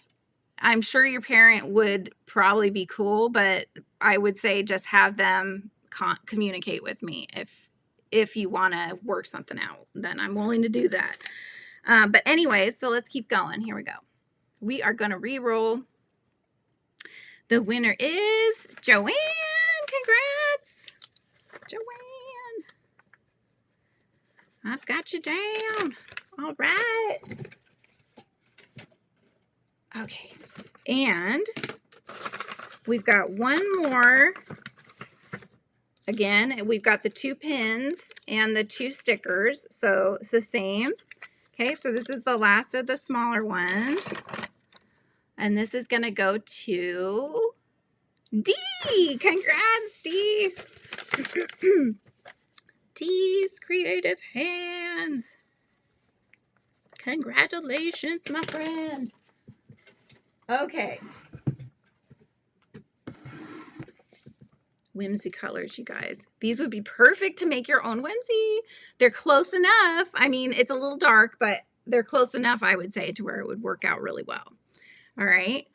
I'm sure your parent would probably be cool, but I would say just have them communicate with me. If you want to work something out, then I'm willing to do that. But anyways, so let's keep going. Here we go. We are going to re-roll. The winner is Joanne. Congrats, Joanne. I've got you down. All right. Okay. And we've got one more. Again, we've got the 2 pins and the 2 stickers. So it's the same. Okay, so this is the last of the smaller ones. And this is going to go to Dee. Congrats, Dee. Dee's creative hands. Congratulations, my friend. Okay. Whimsy colors, you guys. These would be perfect to make your own whimsy. They're close enough. I mean, it's a little dark, but they're close enough, I would say, to where it would work out really well. All right.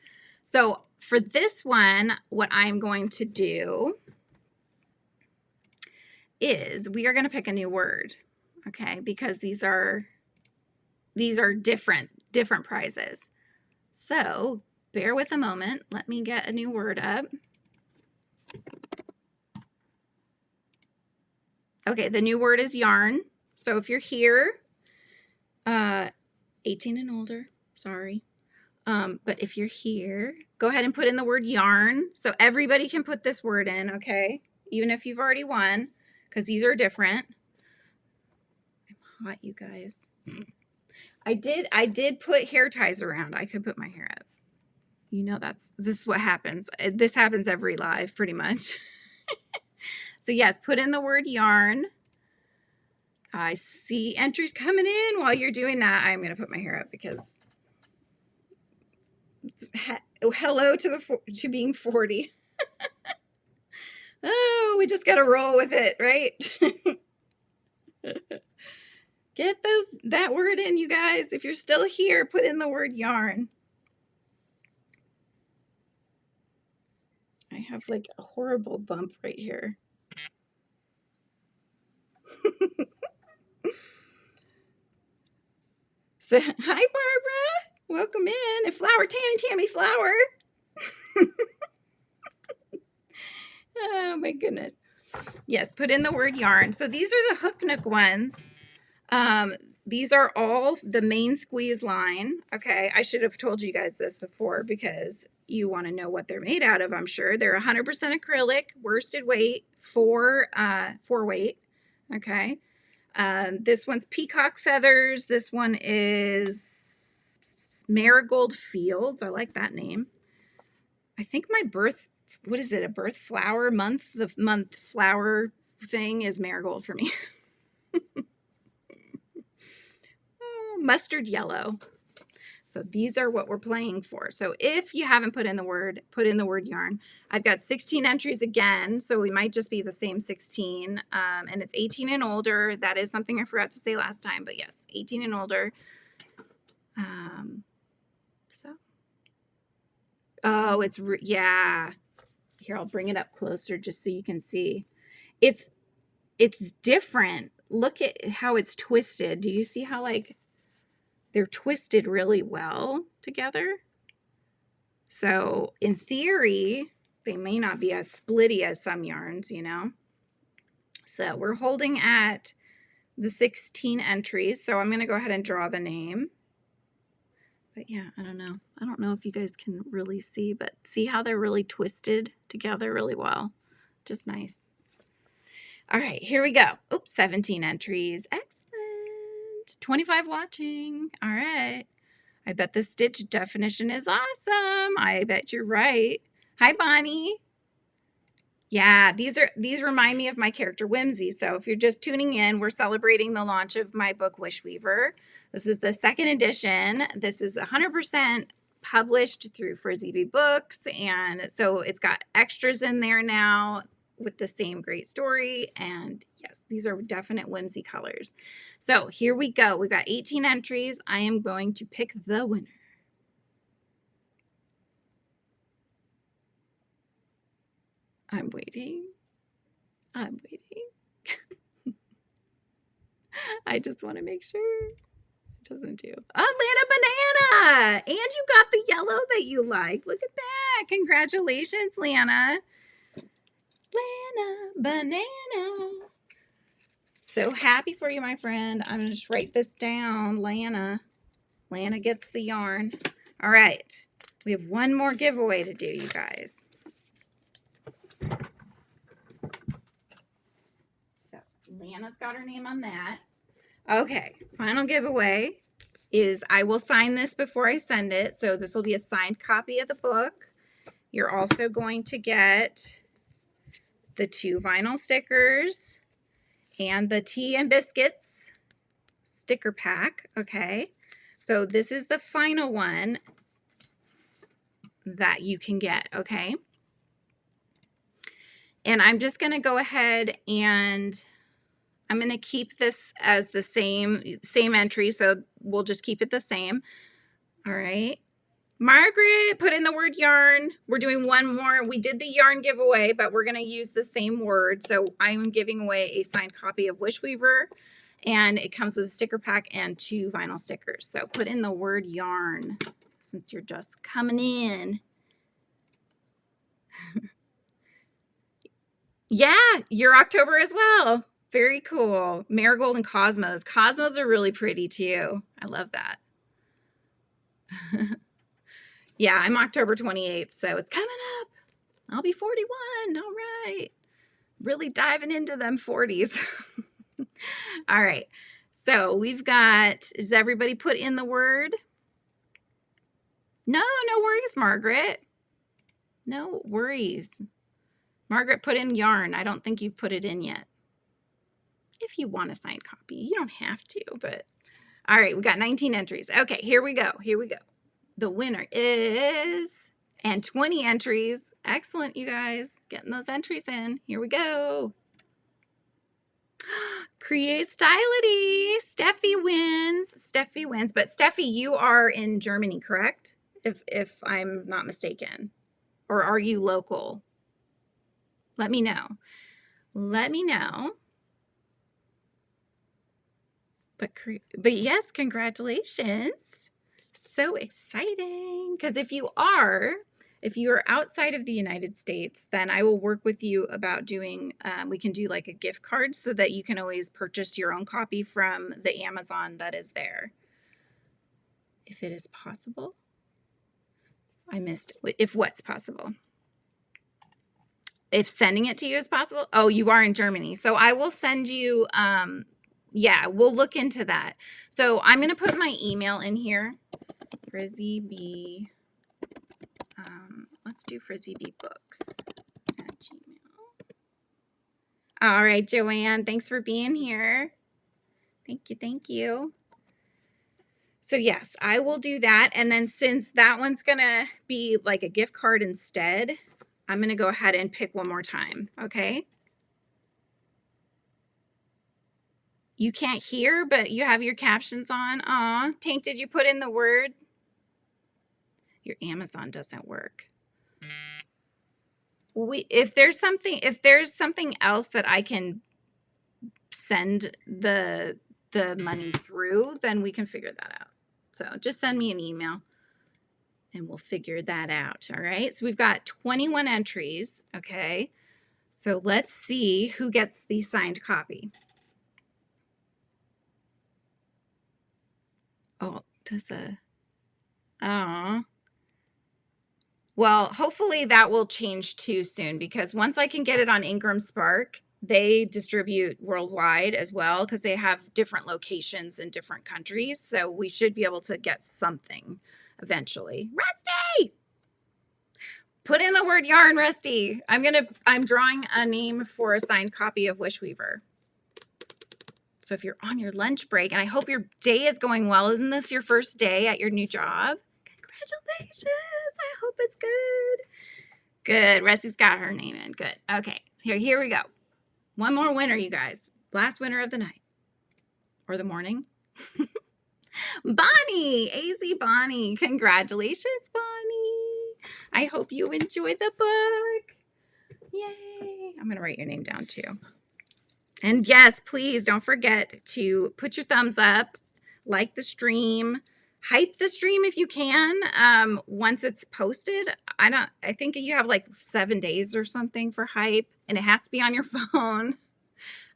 So for this one, what I'm going to do is we are going to pick a new word. Okay. Because these are different prizes. So bear with a moment. Let me get a new word up. Okay, the new word is yarn. So if you're here, 18 and older, sorry. But if you're here, go ahead and put in the word yarn. So everybody can put this word in, okay? Even if you've already won, because these are different. I'm hot, you guys. I did put hair ties around. I could put my hair up. You know, this is what happens. This happens every live, pretty much. So yes, put in the word yarn. I see entries coming in. While you're doing that, I'm going to put my hair up because hello to being 40. Oh, we just got to roll with it, right? Get that word in, you guys. If you're still here, put in the word yarn. I have like a horrible bump right here. So, hi, Barbara. Welcome in. If Flower, Tammy Flower. Oh, my goodness. Yes, put in the word yarn. So these are the Hook Nook ones. These are all the main squeeze line. Okay, I should have told you guys this before because you want to know what they're made out of, I'm sure. They're 100% acrylic, worsted weight, 4 weight. Okay. This one's peacock feathers. This one is marigold fields. I like that name. I think my birth, what is it? A birth flower month? The month flower thing is marigold for me. Mustard yellow. So these are what we're playing for. So if you haven't put in the word yarn. I've got 16 entries again, so we might just be the same 16. And it's 18 and older. That is something I forgot to say last time, but yes, 18 and older. Oh, yeah. Here, I'll bring it up closer just so you can see. It's different. Look at how it's twisted. Do you see how like they're twisted really well together? So in theory, they may not be as splitty as some yarns, you know? So we're holding at the 16 entries. So I'm going to go ahead and draw the name. But yeah, I don't know. I don't know if you guys can really see, but see how they're really twisted together really well. Just nice. All right, here we go. Oops, 17 entries. Excellent. 25 watching. All right. I bet the stitch definition is awesome. I bet you're right. Hi, Bonnie. Yeah, these remind me of my character Whimsy. So if you're just tuning in, we're celebrating the launch of my book WISHWEAVER. This is the second edition. This is 100% published through FRIZZY'S books, and so it's got extras in there now with the same great story. And yes, these are definite whimsy colors. So here we go. We've got 18 entries. I am going to pick the winner. I'm waiting. I'm waiting. I just want to make sure it doesn't do. Oh, Lana Banana! And you got the yellow that you like. Look at that. Congratulations, Lana. Lana Banana. So happy for you, my friend. I'm going to just write this down. Lana. Lana gets the yarn. All right. We have one more giveaway to do, you guys. So Lana's got her name on that. Okay. Final giveaway is I will sign this before I send it. So this will be a signed copy of the book. You're also going to get the 2 vinyl stickers and the tea and biscuits sticker pack. Okay. So this is the final one that you can get. Okay. And I'm just going to go ahead and I'm going to keep this as the same entry. So we'll just keep it the same. All right. Margaret, put in the word yarn. We're doing one more. We did the yarn giveaway, but we're going to use the same word. So I'm giving away a signed copy of WISHWEAVER, and it comes with a sticker pack and 2 vinyl stickers. So put in the word yarn since you're just coming in. Yeah, you're October as well. Very cool. Marigold and Cosmos. Cosmos are really pretty too. I love that. Yeah, I'm October 28th, so it's coming up. I'll be 41. All right. Really diving into them 40s. All right. So we've got, does everybody put in the word? No worries, Margaret. No worries. Margaret, put in yarn. I don't think you've put it in yet. If you want a signed copy, you don't have to, but all right, we got 19 entries. Okay, here we go. Here we go. The winner is, and 20 entries. Excellent, you guys. Getting those entries in. Here we go. Create Stylity. Steffi wins. Steffi wins. But Steffi, you are in Germany, correct? If I'm not mistaken. Or are you local? Let me know. Let me know. But yes, congratulations. So exciting. Because if you are outside of the United States, then I will work with you about doing, we can do like a gift card so that you can always purchase your own copy from the Amazon that is there. If it is possible. I missed if what's possible. If sending it to you is possible. Oh, you are in Germany. So I will send you Yeah, we'll look into that. So I'm going to put my email in here. FrizzyB. Let's do FrizzyBBooks@gmail. All right, Joanne, thanks for being here. Thank you. Thank you. So yes, I will do that. And then since that one's going to be like a gift card instead, I'm going to go ahead and pick one more time. Okay. You can't hear, but you have your captions on. Aw, Tank, did you put in the word? Your Amazon doesn't work. If there's something else that I can send the money through, then we can figure that out. So just send me an email and we'll figure that out. All right. So we've got 21 entries. Okay. So let's see who gets the signed copy. Oh, well, hopefully that will change too soon, because once I can get it on Ingram Spark, they distribute worldwide as well because they have different locations in different countries. So we should be able to get something eventually. Rusty! Put in the word yarn, Rusty. I'm drawing a name for a signed copy of WISHWEAVER. So if you're on your lunch break, and I hope your day is going well. Isn't this your first day at your new job? Congratulations. I hope it's good. Good. Rusty's got her name in. Good. Okay. Here we go. One more winner, you guys. Last winner of the night. Or the morning. Bonnie. AZ Bonnie. Congratulations, Bonnie. I hope you enjoy the book. Yay. I'm going to write your name down too. And yes, please don't forget to put your thumbs up, like the stream, hype the stream if you can. Once it's posted, I think you have like 7 days or something for hype, and it has to be on your phone.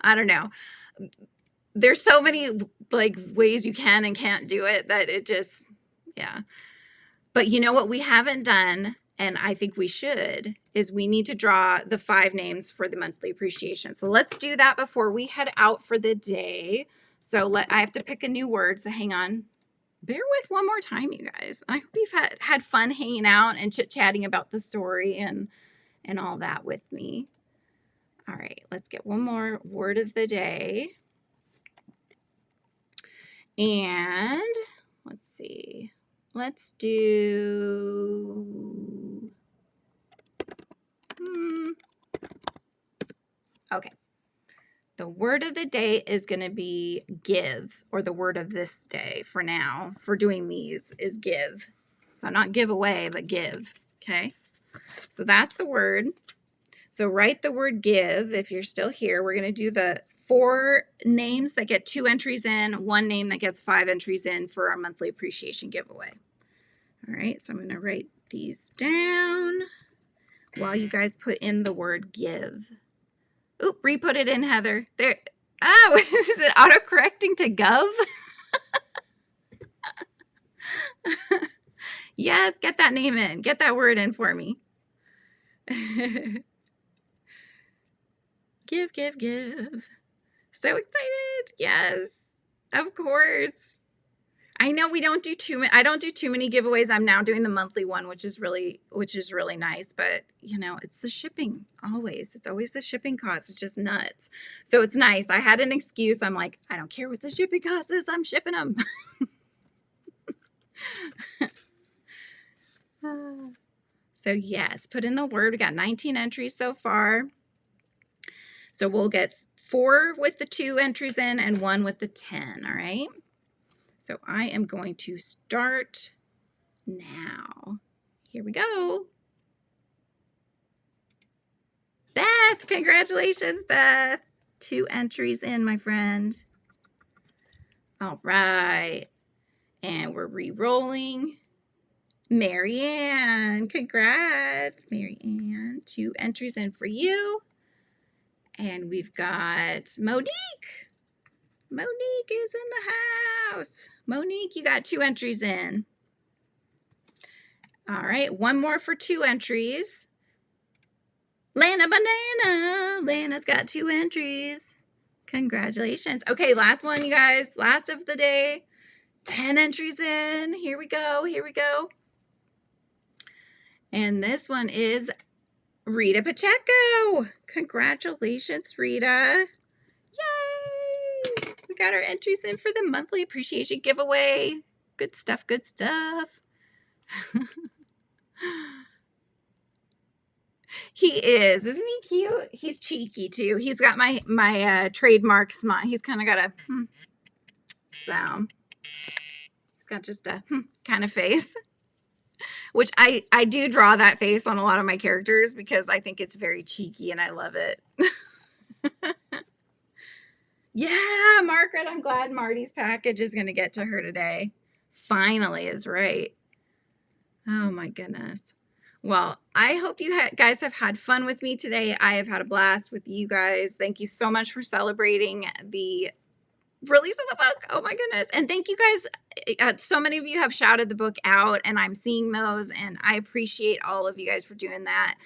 I don't know. There's so many like ways you can and can't do it that it just, yeah. But you know what we haven't done, and I think we should, is we need to draw the 5 names for the monthly appreciation. So let's do that before we head out for the day. So I have to pick a new word, so hang on. Bear with one more time, you guys. I hope you've had fun hanging out and chit-chatting about the story and all that with me. All right, let's get one more word of the day. And let's see. Let's do... Okay. The word of the day is going to be give, or the word of this day for now, for doing these, is give. So not give away, but give. Okay. So that's the word. So write the word give if you're still here. We're going to do the 4 names that get 2 entries in, 1 name that gets 5 entries in for our monthly appreciation giveaway. All right. So I'm going to write these down while you guys put in the word give. Oop, re-put it in, Heather. There. Oh, is it auto-correcting to gov? Yes, get that name in. Get that word in for me. Give, give, give. So excited. Yes, of course. I know we don't do I don't do too many giveaways. I'm now doing the monthly one, which is really nice. But you know, it's the shipping always. It's always the shipping cost. It's just nuts. So it's nice. I had an excuse. I'm like, I don't care what the shipping cost is. I'm shipping them. So yes, put in the word. We got 19 entries so far. So we'll get 4 with the 2 entries in and 1 with the 10. All right. So I am going to start now. Here we go. Beth, congratulations, Beth. 2 entries in, my friend. All right. And we're re-rolling. Marianne, congrats. Marianne, 2 entries in for you. And we've got Monique. Monique is in the house. Monique, you got 2 entries in. All right, 1 more for 2 entries. Lana Banana. Lana's got 2 entries. Congratulations. Okay, last one, you guys. Last of the day. 10 entries in. Here we go. Here we go. And this one is Rita Pacheco. Congratulations, Rita. Yay! We got our entries in for the monthly appreciation giveaway. Good stuff, good stuff. He is. Isn't he cute? He's cheeky too. He's got my trademark smile. He's kind of got a so he's got just a kind of face, which I do draw that face on a lot of my characters because I think it's very cheeky and I love it. Yeah, Margaret, I'm glad Marty's package is going to get to her today. Finally is right. Oh my goodness. Well, I hope you guys have had fun with me today. I have had a blast with you guys. Thank you so much for celebrating the release of the book. Oh my goodness. And thank you guys. So many of you have shouted the book out and I'm seeing those and I appreciate all of you guys for doing that.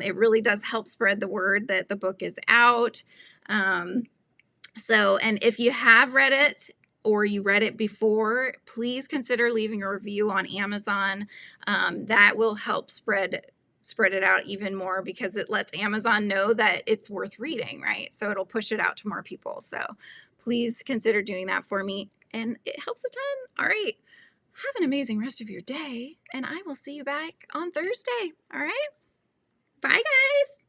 It really does help spread the word that the book is out. And if you have read it or you read it before, please consider leaving a review on Amazon. That will help spread it out even more because it lets Amazon know that it's worth reading, right? So it'll push it out to more people. So please consider doing that for me and it helps a ton. All right. Have an amazing rest of your day and I will see you back on Thursday. All right. Bye guys.